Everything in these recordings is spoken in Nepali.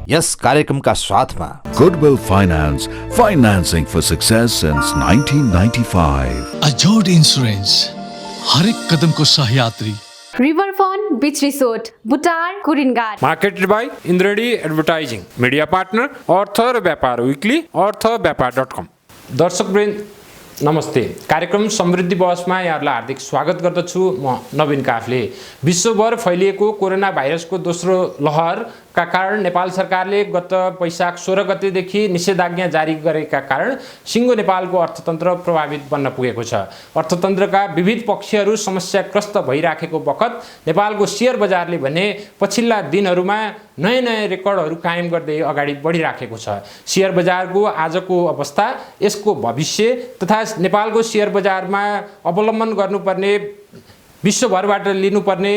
यस कार्यक्रमका साथमा Goodwill Finance, financing for success since 1995. Ajod insurance, हर एक कदम को सहयात्री। Riverfront beach resort, Butar, Kuringhat. Marketed by Indradi Advertising. Media partner अर्थ र व्यापार विकली अर्थव्यापार.com। दर्शकवृन्द नमस्ते। कार्यक्रम समृद्धि बहसमा यहाँहरूलाई हार्दिक स्वागत गर्दछु। म नवीन काफले। विश्वभर फैलिएको कोरोना भाइरसको दोस्रो लहरका कारण नेपाल सरकारले गत वैशाख 16 गतेदेखि निषेधाज्ञा जारी गरेका कारण सिङ्गो नेपालको अर्थतन्त्र प्रभावित बन्न पुगेको छ। अर्थतन्त्रका विविध पक्षहरू समस्याग्रस्त भइराखेको बखत नेपालको शेयर बजारले भने पछिल्ला दिनहरूमा नयाँ नयाँ रेकर्डहरू कायम गर्दै अगाडि बढिराखेको छ। शेयर बजारको आजको अवस्था, यसको भविष्य तथा नेपालको शेयर बजारमा अवलम्बन गर्नुपर्ने, विश्वभरबाट लिनुपर्ने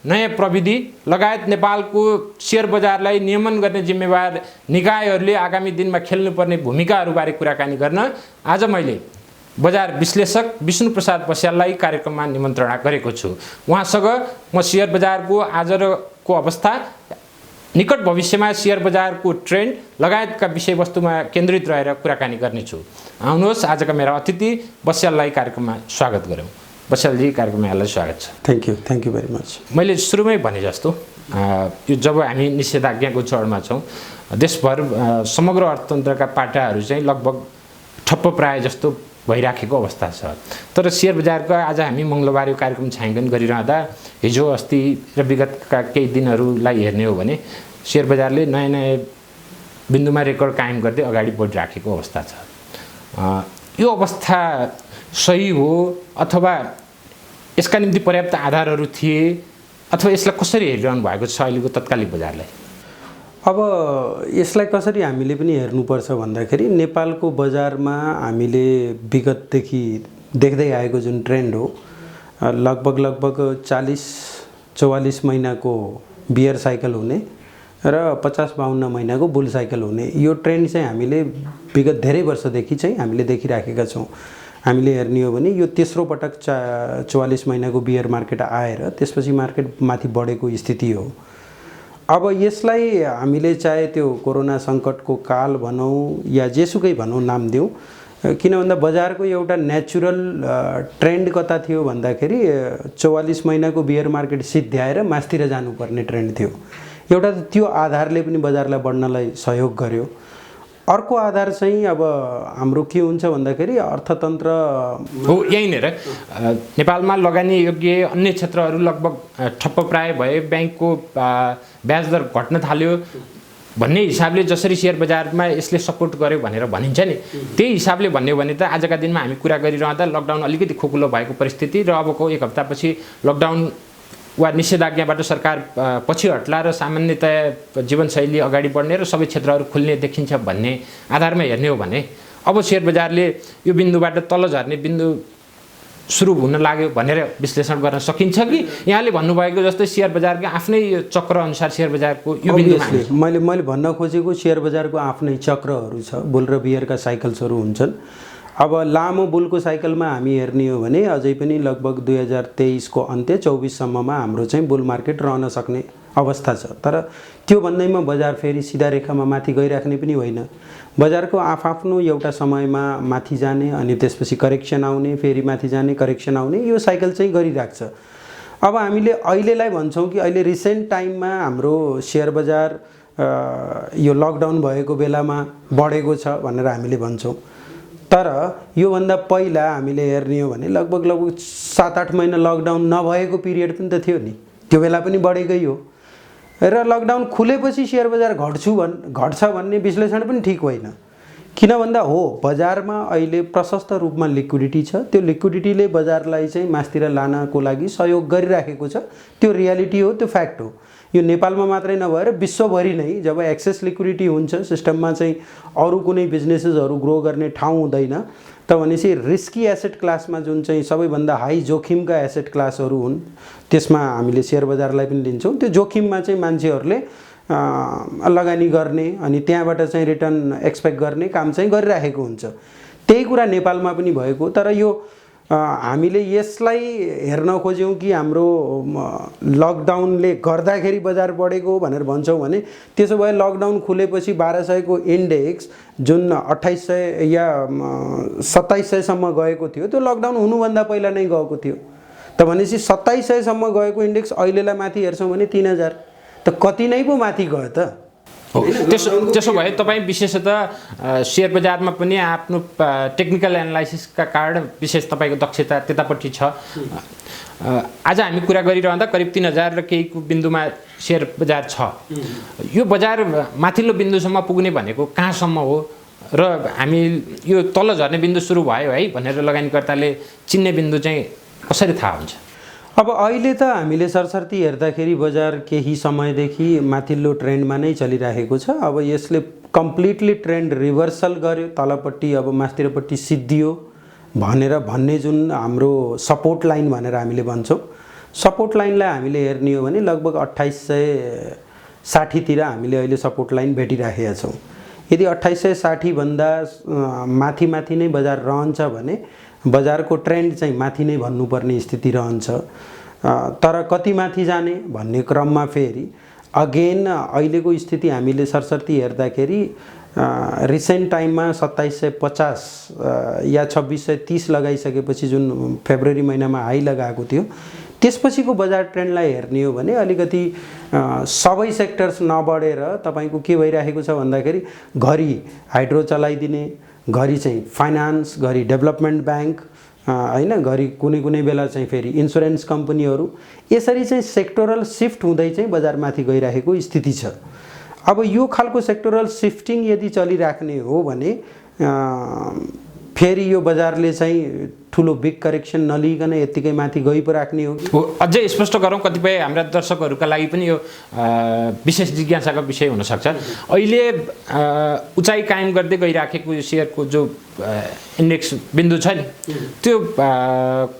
नयाँ प्रविधि लगायत नेपालको शेयर बजारलाई नियमन गर्ने जिम्मेवार निकायहरूले आगामी दिनमा खेल्नुपर्ने भूमिकाहरूबारे कुराकानी गर्न आज मैले बजार विश्लेषक विष्णु प्रसाद बस्याललाई कार्यक्रममा निमन्त्रणा गरेको छु। उहाँसँग म शेयर बजारको आजको अवस्था, निकट भविष्यमा शेयर बजारको ट्रेन्ड लगायतका विषयवस्तुमा केन्द्रित रहेर कुराकानी गर्नेछु। आउनुहोस् आजका मेरा अतिथि बस्याललाई कार्यक्रममा स्वागत गरौँ। बस्यालजी, कार्यक्रममा यहाँलाई स्वागत छ। Thank you very much. मैले सुरुमै भने जस्तो यो जब हामी निषेधाज्ञाको चरणमा छौँ, देशभर समग्र अर्थतन्त्रका पाटाहरू चाहिँ लगभग ठप्प प्राय जस्तो भइराखेको अवस्था छ। तर शेयर बजारको आज हामी मङ्गलबार यो कार्यक्रम छायाङ्कन गरिरहँदा हिजो अस्ति र विगतका केही दिनहरूलाई हेर्ने हो भने शेयर बजारले नयाँ नयाँ बिन्दुमा रेकर्ड कायम गर्दै अगाडि बढिराखेको अवस्था छ। यो अवस्था सही हो अथवा यसका निम्ति पर्याप्त आधारहरू थिए अथवा यसलाई कसरी हेरिरहनु भएको छ अहिलेको तत्कालिक बजारलाई? अब यसलाई कसरी हामीले पनि हेर्नुपर्छ भन्दाखेरि नेपालको बजारमा हामीले विगतदेखि देख्दै आएको जुन ट्रेन्ड हो, लगभग 40-44 महिनाको बियर साइकल हुने र 50-52 महिनाको बुल साइकल हुने, यो ट्रेन्ड चाहिँ हामीले विगत धेरै वर्षदेखि चाहिँ हामीले देखिराखेका छौँ। हामीले हेर्ने हो भने यो तेस्रो पटक 44 महिनाको बियर मार्केट आएर त्यसपछि मार्केट माथि बढेको स्थिति हो। अब यसलाई हामीले चाहे त्यो कोरोना सङ्कटको काल भनौँ या जेसुकै भनौँ, नाम दिउँ, किन भन्दा बजारको एउटा नेचुरल ट्रेन्ड कता थियो भन्दाखेरि 44 महिनाको बियर मार्केट सिद्ध्याएर मास्तिर जानुपर्ने ट्रेन्ड थियो। एउटा त त्यो आधारले पनि बजारलाई बढ्नलाई सहयोग गर्यो। अर्को आधार चाहिँ अब हाम्रो के हुन्छ भन्दाखेरि अर्थतन्त्र हो। यहीँनिर नेपालमा लगानी योग्य अन्य क्षेत्रहरू लगभग ठप्प प्राय भए, ब्याङ्कको ब्याज दर घट्न थाल्यो भन्ने हिसाबले जसरी शेयर बजारमा यसले सपोर्ट गर्यो भनेर भनिन्छ नि, त्यही हिसाबले भन्यो भने त आजका दिनमा हामी कुरा गरिरहँदा लकडाउन अलिकति खोकुलो भएको परिस्थिति र अबको एक हप्तापछि लकडाउन वा निषेधाज्ञाबाट सरकार पछि हट्ला र सामान्यतया जीवनशैली अगाडि बढ्ने र सबै क्षेत्रहरू खुल्ने देखिन्छ भन्ने आधारमा हेर्ने हो भने अब शेयर बजारले यो बिन्दुबाट तल झर्ने बिन्दु सुरु हुन लाग्यो भनेर विश्लेषण गर्न सकिन्छ कि यहाँले भन्नुभएको जस्तै शेयर बजारको आफ्नै चक्र अनुसार शेयर बजारको यो बिन्दुमा मैले भन्न खोजेको शेयर बजारको आफ्नै चक्रहरू छ। बुल र बियरका साइकल्सहरू हुन्छन्। अब लामो बुलको साइकलमा हामी हेर्ने हो भने अझै पनि लगभग 2023 को अन्त्य 24 सम्ममा हाम्रो चाहिँ बुल मार्केट रहन सक्ने अवस्था छ। तर त्यो भन्दैमा बजार फेरि सिधा रेखामा माथि गइराख्ने पनि होइन। बजारको आफआफ्नो एउटा समयमा माथि जाने अनि त्यसपछि करेक्सन आउने, फेरि माथि जाने, करेक्सन आउने, यो साइकल चाहिँ गरिराख्छ। अब हामीले अहिलेलाई भन्छौँ कि अहिले रिसेन्ट टाइममा हाम्रो शेयर बजार यो लकडाउन भएको बेलामा बढेको छ भनेर हामीले भन्छौँ। तर योभन्दा पहिला हामीले हेर्ने हो भने लगभग 7-8 महिना लकडाउन नभएको पिरियड पनि त थियो नि, त्यो बेला पनि बढेकै हो। र लकडाउन खुलेपछि शेयर बजार घट्छ भन्ने विश्लेषण पनि ठिक होइन। किन भन्दा हो, बजारमा अहिले प्रशस्त रूपमा लिक्विडिटी छ। त्यो लिक्विडिटीले बजारलाई चाहिँ मास्तिर लानको लागि सहयोग गरिराखेको छ। त्यो रियालिटी हो, त्यो फ्याक्ट हो। यो नेपालमा मात्रै नभएर विश्वभरि नै जब एक्सेस लिक्विडिटी हुन्छ, सिस्टममा चाहिँ अरू कुनै बिजनेसेसहरू ग्रो गर्ने ठाउँ हुँदैन, त भनेपछि रिस्की एसेट क्लासमा जुन चाहिँ सबैभन्दा हाई जोखिमका एसेट क्लासहरू हुन्, त्यसमा हामीले शेयर बजारलाई पनि लिन्छौँ। त्यो जोखिममा चाहिँ मान्छेहरूले लगानी गर्ने अनि त्यहाँबाट चाहिँ रिटर्न एक्सपेक्ट गर्ने काम चाहिँ गरिराखेको हुन्छ। त्यही कुरा नेपालमा पनि भएको। तर यो हामीले यसलाई हेर्न खोज्यौँ कि हाम्रो लकडाउनले गर्दाखेरि बजार बढेको भनेर भन्छौँ भने त्यसो भए लकडाउन खुलेपछि 1200 को इन्डेक्स जुन 2800 या 2700 सम्म गएको थियो त्यो लकडाउन हुनुभन्दा पहिला नै गएको थियो। त भनेपछि 2700 सम्म गएको इन्डेक्स अहिलेलाई माथि हेर्छौँ भने 3000 त कति नै पो माथि गयो त। त्यसो भए तपाईँ विशेषतः सेयर बजारमा पनि आफ्नो टेक्निकल एनालाइसिसका कारण विशेष तपाईँको दक्षता त्यतापट्टि छ। आज हामी कुरा गरिरहँदा करिब 3000 र केहीको बिन्दुमा सेयर बजार छ। यो बजार माथिल्लो बिन्दुसम्म पुग्ने भनेको कहाँसम्म हो र हामी यो तल झर्ने बिन्दु सुरु भयो है भनेर लगानीकर्ताले चिन्ने बिन्दु चाहिँ कसरी थाहा हुन्छ? अब अहिले त हामीले सरसर्ती हेर्दाखेरि बजार केही समयदेखि माथिल्लो ट्रेन्डमा नै चलिरहेको छ। अब यसले कम्प्लिटली ट्रेन्ड रिभर्सल गर्यो, तलपट्टि अब माथिल्लोपट्टि सिद्धियो भनेर भन्ने जुन हाम्रो सपोर्ट लाइन भनेर हामीले भन्छौँ, सपोर्ट लाइनलाई हामीले हेर्ने हो भने लगभग 2860 तिर हामीले अहिले सपोर्ट लाइन भेटिराखेका छौँ। यदि 2860 भन्दा माथि माथि नै बजार रहन्छ भने बजारको ट्रेन्ड चाहिँ माथि नै भन्नुपर्ने स्थिति रहन्छ। तर कति माथि जाने भन्ने क्रममा फेरि अगेन अहिलेको स्थिति हामीले सरसर्ती हेर्दाखेरि रिसेन्ट टाइममा 2750 या 2630 लगाइसकेपछि जुन फेब्रुअरी महिनामा हाई लगाएको थियो त्यसपछिको बजार ट्रेन्डलाई हेर्ने हो भने अलिकति सबै सेक्टर्स नबढेर तपाईको के भइरहेको छ भन्दाखेरि घरि हाइड्रो चलाइदिने, घरि चाहिँ फाइनान्स, घरि डेभलपमेन्ट ब्याङ्क हैन, घरि कुनै कुनै बेला चाहिँ फेरि इन्स्योरेन्स कम्पनीहरू, यसरी चाहिँ सेक्टोरल शिफ्ट हुँदै चाहिँ बजारमाथि गइरहेको स्थिति छ। अब यो खालको सेक्टोरल शिफ्टिङ यदि चलिराख्ने हो भने फेरि यो बजारले चाहिँ ठुलो बिग करेक्सन नलिकन यत्तिकै माथि गइ पो राख्ने हो। अझै स्पष्ट गरौँ, कतिपय हाम्रा दर्शकहरूका लागि पनि यो विशेष जिज्ञासाको विषय हुनसक्छ। अहिले उचाइ कायम गर्दै गइराखेको यो सेयरको जो इन्डेक्स बिन्दु छ नि त्यो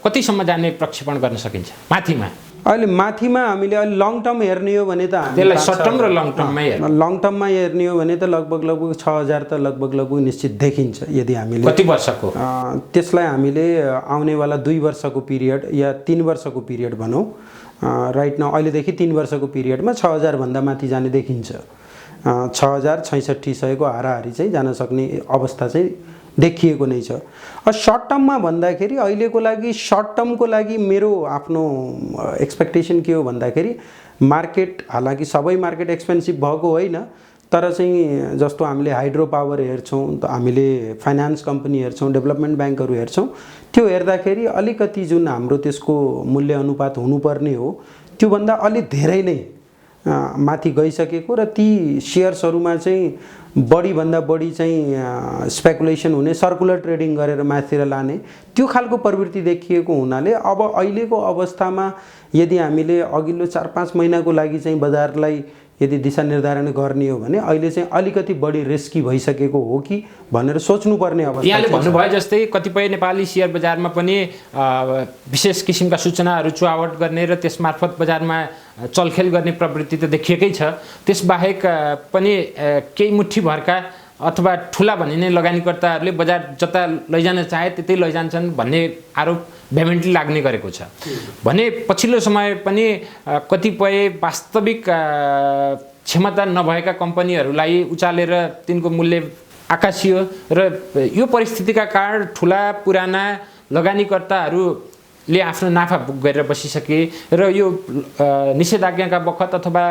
कतिसम्म जाने प्रक्षेपण गर्न सकिन्छ माथिमा? अहिले माथिमा हामीले अहिले लङ टर्म हेर्ने हो भने त त्यसलाई सर्ट टर्म र लङ टर्ममै लङ टर्ममा हेर्ने हो भने त लगभग 6000 त लगभग निश्चित देखिन्छ। यदि हामीले कति वर्षको त्यसलाई हामीले आउनेवाला 2 वर्षको पिरियड या 3 वर्षको पिरियड भनौँ, राइट नाउ अहिलेदेखि 3 वर्षको पिरियडमा 6000 भन्दा माथि जाने देखिन्छ। 6000-6600 को हाराहारी चाहिँ जान सक्ने अवस्था चाहिँ देखिएको नै छ। सर्ट टर्ममा भन्दाखेरि अहिलेको लागि सर्ट टर्मको लागि मेरो आफ्नो एक्सपेक्टेसन के हो भन्दाखेरि मार्केट, हालाकि सबै मार्केट एक्सपेन्सिभ भएको होइन, तर चाहिँ जस्तो हामीले हाइड्रो पावर हेर्छौँ, हामीले फाइनान्स कम्पनी हेर्छौँ, डेभलपमेन्ट ब्याङ्कहरू हेर्छौँ, त्यो हेर्दाखेरि अलिकति जुन हाम्रो त्यसको मूल्य अनुपात हुनुपर्ने हो त्योभन्दा अलि धेरै नै माथि गइसकेको र ती सेयर्सहरूमा चाहिँ बढीभन्दा बढी चाहिँ स्पेकुलेसन हुने, सर्कुलर ट्रेडिङ गरेर माथितिर लाने त्यो खालको प्रवृत्ति देखिएको हुनाले अब अहिलेको अवस्थामा यदि हामीले अघिल्लो 4-5 महिनाको लागि चाहिँ बजारलाई यदि दिशा निर्धारण गर्ने हो भने अहिले चाहिँ अलिकति बढी रिस्की भइसकेको हो कि भनेर सोच्नुपर्ने अवस्था। यहाँले भन्नुभयो जस्तै कतिपय नेपाली सेयर बजारमा पनि विशेष किसिमका सूचनाहरू चुहावट गर्ने र त्यसमार्फत बजारमा चलखेल गर्ने प्रवृत्ति त देखिएकै छ। त्यसबाहेक पनि केही मुठी भरका अथवा ठुला भनिने लगानीकर्ताहरूले बजार जता लैजान चाहे त्यतै लैजान्छन् भन्ने आरोप भेहेमेन्टली लाग्ने गरेको छ भने पछिल्लो समय पनि कतिपय वास्तविक क्षमता नभएका कम्पनीहरूलाई उचालेर तिनको मूल्य आकाशियो र यो परिस्थितिका कारण ठुला पुराना लगानीकर्ताहरूले आफ्नो नाफा बुक गरेर बसिसके र यो निषेधाज्ञाका बखत अथवा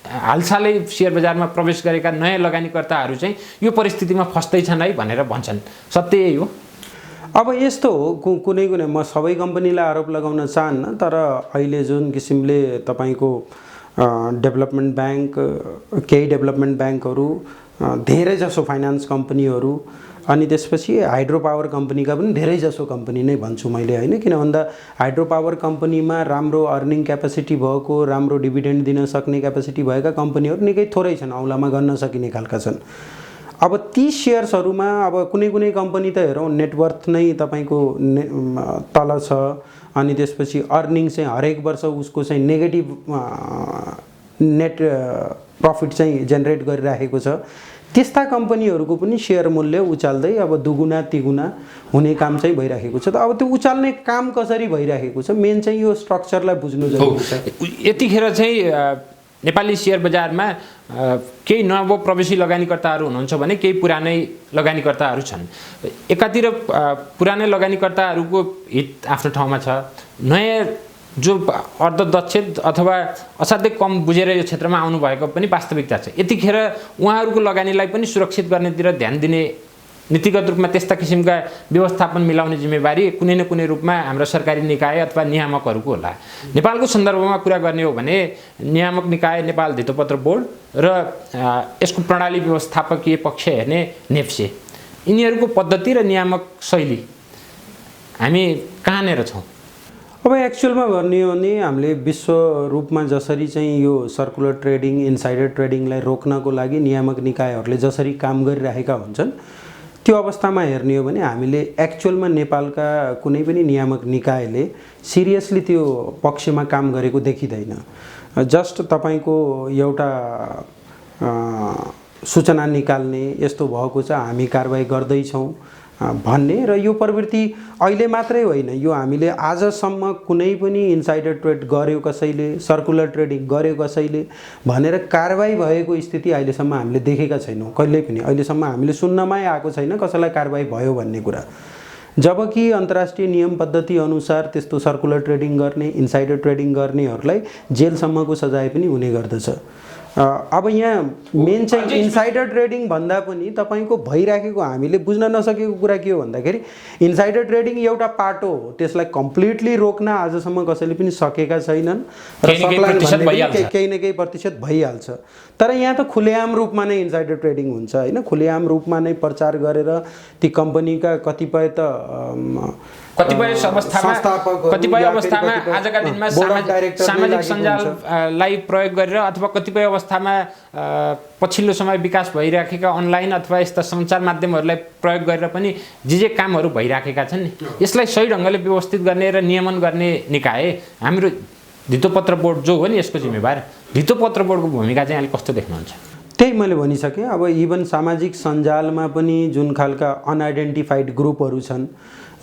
हालसालै सेयर बजारमा प्रवेश गरेका नयाँ लगानीकर्ताहरू चाहिँ यो परिस्थितिमा फस्दैछन् है भनेर भन्छन्। सत्य यही हो? अब यस्तो हो, कुनै कुनै म सबै कम्पनीलाई आरोप लगाउन चाहन्न, तर अहिले जुन किसिमले तपाईको डेभलपमेन्ट ब्याङ्क, केही डेभलपमेन्ट ब्याङ्कहरू, धेरै जसो फाइनान्स कम्पनीहरू, अनि त्यसपछि हाइड्रो पावर कम्पनीका पनि धेरै जसो कम्पनी नै भन्छु मैले होइन, किन भन्दा हाइड्रो पावर कम्पनीमा राम्रो अर्निङ क्यापेसिटी भएको, राम्रो डिभिडेन्ड दिन सक्ने क्यापेसिटी भएका कम्पनीहरू निकै थोरै छन्, औँलामा गन्न सकिने खालका छन्। अब ती सेयर्सहरूमा अब कुनै कुनै कम्पनी त हेरौँ नेटवर्थ नै तपाईँको तल छ, अनि त्यसपछि अर्निङ चाहिँ हरेक वर्ष उसको चाहिँ नेगेटिभ नेट प्रफिट चाहिँ जेनेरेट गरिराखेको छ त्यस्ता कम्पनीहरूको पनि सेयर मूल्य उचाल्दै अब दुगुना तिगुना हुने काम चाहिँ भइराखेको छ। त अब त्यो उचाल्ने काम कसरी भइराखेको छ मेन चाहिँ यो स्ट्रक्चरलाई बुझ्नु जरुरी छ। यतिखेर चाहिँ नेपाली सेयर बजारमा केही नव प्रवेशी लगानीकर्ताहरू हुनुहुन्छ भने केही पुरानै लगानीकर्ताहरू छन्। एकातिर पुरानै लगानीकर्ताहरूको हित आफ्नो ठाउँमा छ, नयाँ जो अर्धदक्ष अथवा असाध्यै कम बुझेर यो क्षेत्रमा आउनुभएको पनि वास्तविकता छ। यतिखेर उहाँहरूको लगानीलाई पनि सुरक्षित गर्नेतिर ध्यान दिने नीतिगत रूपमा त्यस्ता किसिमका व्यवस्थापन मिलाउने जिम्मेवारी कुनै न कुनै रूपमा हाम्रो सरकारी निकाय अथवा नियामकहरूको होला। नेपालको सन्दर्भमा कुरा गर्ने हो भने नियामक निकाय नेपाल धितोपत्र बोर्ड र यसको प्रणाली व्यवस्थापकीय पक्ष हेर्ने नेप्से, यिनीहरूको पद्धति र नियामक शैली हामी कहाँनिर छौँ? अब एक्चुअलमा गर्ने हो भने हामीले विश्व रूपमा जसरी चाहिँ यो सर्कुलर ट्रेडिङ इनसाइडर ट्रेडिङलाई रोक्नको लागि नियामक निकायहरूले जसरी काम गरिरहेका हुन्छन् त्यो अवस्थामा हेर्ने हो भने हामीले एक्चुअलमा नेपालका कुनै पनि नियामक निकायले सिरियसली त्यो पक्षमा काम गरेको देखिँदैन। जस्ट तपाईँको एउटा सूचना निकाल्ने यस्तो भएको छ हामी कारबाही गर्दैछौँ भन्ने र यो प्रवृत्ति अहिले मात्रै होइन, यो हामीले आजसम्म कुनै पनि इनसाइडर ट्रेड गर्यो कसैले, सर्कुलर ट्रेडिङ गर्यो कसैले भनेर कारबाही भएको स्थिति अहिलेसम्म हामीले देखेका छैनौँ। कहिल्यै पनि अहिलेसम्म हामीले सुन्नमै आएको छैन कसैलाई कारबाही भयो भन्ने कुरा। जबकि अन्तर्राष्ट्रिय नियम पद्धति अनुसार त्यस्तो सर्कुलर ट्रेडिङ गर्ने इनसाइडर ट्रेडिङ गर्नेहरूलाई जेलसम्मको सजाय पनि हुने गर्दछ। अब यहाँ मेन चाहिँ इनसाइडर ट्रेडिङ भन्दा पनि तपाईँको भइराखेको हामीले बुझ्न नसकेको कुरा के हो भन्दाखेरि इनसाइडर ट्रेडिङ एउटा पाटो हो, त्यसलाई कम्प्लिटली रोक्न आजसम्म कसैले पनि सकेका छैनन् र केही न केही प्रतिशत भइहाल्छ। तर यहाँ त खुलेआम रूपमा नै इनसाइडर ट्रेडिङ हुन्छ होइन, खुलेआम रूपमा नै प्रचार गरेर ती कम्पनीका कतिपय अवस्थामा आजका दिनमा सामाजिक सञ्जाललाई प्रयोग गरेर अथवा कतिपय अवस्थामा पछिल्लो समय विकास भइराखेका अनलाइन अथवा यस्ता सञ्चार माध्यमहरूलाई प्रयोग गरेर पनि जे कामहरू भइराखेका छन् नि यसलाई सही ढङ्गले व्यवस्थित गर्ने र नियमन गर्ने निकाय हाम्रो धितोपत्र बोर्ड जो हो नि यसको जिम्मेवार धितोपत्र बोर्डको भूमिका चाहिँ अहिले कस्तो देख्नुहुन्छ? त्यही मैले भनिसकेँ। अब इभन सामाजिक सञ्जालमा पनि जुन खालका अनआइडेन्टिफाइड ग्रुपहरू छन्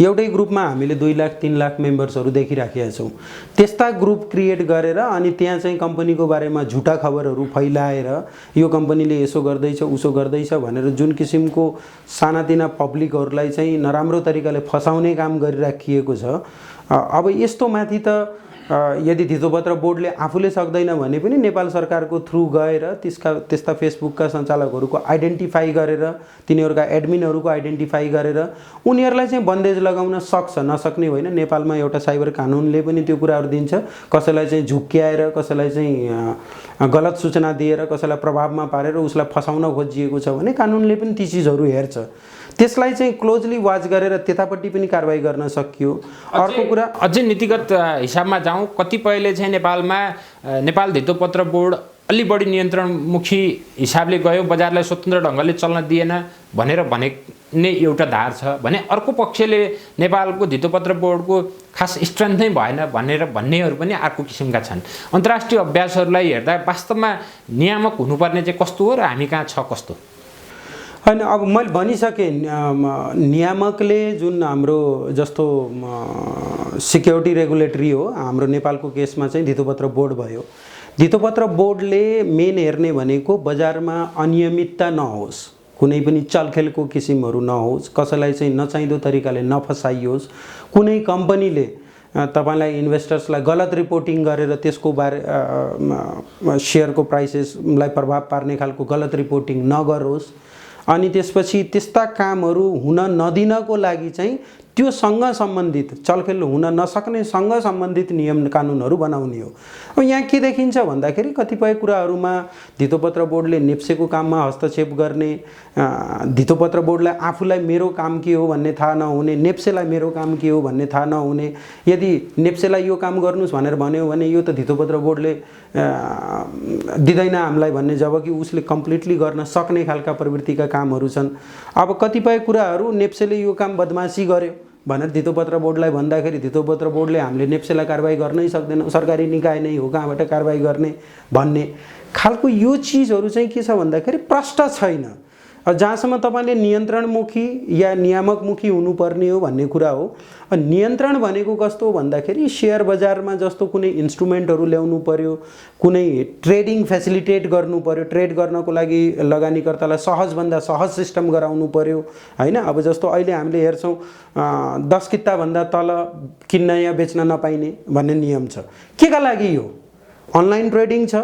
एउटै ग्रुपमा हामीले 2 लाख 3 लाख मेम्बर्सहरू देखिराखेका छौँ। त्यस्ता ग्रुप क्रिएट गरेर अनि त्यहाँ चाहिँ कम्पनीको बारेमा झुटा खबरहरू फैलाएर यो कम्पनीले यसो गर्दैछ उसो गर्दैछ भनेर जुन किसिमको सानातिना पब्लिकहरूलाई चाहिँ नराम्रो तरिकाले फसाउने काम गरिराखिएको छ। अब यस्तो माथि त यदि धितोपत्र बोर्डले आफूले सक्दैन भने पनि नेपाल सरकारको थ्रु गएर त्यस्ता फेसबुकका सञ्चालकहरूको आइडेन्टिफाई गरेर तिनीहरूका एडमिनहरूको आइडेन्टिफाई गरेर उनीहरूलाई चाहिँ बन्देज लगाउन सक्छ। नसक्ने होइन, नेपालमा एउटा साइबर कानुनले पनि त्यो कुराहरू दिन्छ। कसैलाई चाहिँ झुक्क्याएर कसैलाई चाहिँ गलत सूचना दिएर कसैलाई प्रभावमा पारेर उसलाई फसाउन खोजिएको छ भने कानुनले पनि ती चिजहरू हेर्छ। त्यसलाई चाहिँ क्लोजली वाच गरेर त्यतापट्टि पनि कारबाही गर्न सकियो। अर्को कुरा अझै नीतिगत हिसाबमा जाउँ, कतिपयले चाहिँ नेपालमा नेपाल धितोपत्र बोर्ड अलि बढी नियन्त्रणमुखी हिसाबले गयो, बजारलाई स्वतन्त्र ढङ्गले चल्न दिएन भनेर भने एउटा धार छ भने अर्को पक्षले नेपालको धितोपत्र बोर्डको खास स्ट्रेन्थ नै भएन भनेर भन्नेहरू पनि अर्को किसिमका छन्। अन्तर्राष्ट्रिय अभ्यासहरूलाई हेर्दा वास्तवमा नियामक हुनुपर्ने चाहिँ कस्तो हो र हामी कहाँ छ कस्तो? होइन, अब मैले भनिसकेँ नियामकले जुन हाम्रो जस्तो सिक्युरिटी रेगुलेटरी हो हाम्रो नेपालको केसमा चाहिँ धितोपत्र बोर्ड भयो। धितोपत्र बोर्डले मेन हेर्ने भनेको बजारमा अनियमितता नहोस्, कुनै पनि चलखेलको किसिमहरू नहोस्, कसैलाई चाहिँ नचाहिँदो तरिकाले नफसाइयोस्, कुनै कम्पनीले तपाईलाई इन्भेस्टर्सलाई गलत रिपोर्टिङ गरेर त्यसको बारे सेयरको प्राइसेसलाई प्रभाव पार्ने खालको गलत रिपोर्टिङ नगरोस्। अनि त्यसपछि त्यस्ता कामहरू हुन नदिनको लागि चाहिँ त्योसँग सम्बन्धित चलखेल हुन नसक्नेसँग सम्बन्धित नियम कानुनहरू बनाउने हो। अब यहाँ के देखिन्छ भन्दाखेरि कतिपय कुराहरूमा धितोपत्र बोर्डले नेप्सेको काममा हस्तक्षेप गर्ने, धितोपत्र बोर्डलाई आफूलाई मेरो काम के हो भन्ने थाहा नहुने, नेप्सेलाई मेरो काम के हो भन्ने थाहा नहुने। यदि नेप्सेलाई यो काम गर्नुस् भनेर भन्यो भने यो त धितोपत्र बोर्डले दिँदैन हामीलाई भन्ने, जबकि उसले कम्प्लिटली गर्न सक्ने खालका प्रवृत्तिका कामहरू छन्। अब कतिपय कुराहरू नेप्सेले यो काम बदमासी गर्यो भनेर धितोपत्र बोर्डलाई भन्दाखेरि धितोपत्र बोर्डले हामीले नेप्सेलाई कारबाही गर्नै सक्दैनौँ, सरकारी निकाय नै हो, कहाँबाट कारबाही गर्ने भन्ने खालको यो चिजहरू चाहिँ के छ भन्दाखेरि प्रष्ट छैन। जहाँसम्म तपाईँले नियन्त्रणमुखी या नियामकमुखी हुनुपर्ने हो भन्ने कुरा हो। नियन्त्रण भनेको कस्तो हो भन्दाखेरि सेयर बजारमा जस्तो कुनै इन्स्ट्रुमेन्टहरू ल्याउनु पर्यो, कुनै ट्रेडिङ फेसिलिटेट गर्नु पर्यो, ट्रेड गर्नको लागि लगानीकर्तालाई सहजभन्दा सहज सिस्टम गराउनु पर्यो हैन। अब जस्तो अहिले हामीले हेर्छौँ 10 किताभन्दा तल किन्न या बेच्न नपाइने भन्ने नियम छ। के का लागि हो? अनलाइन ट्रेडिङ छ,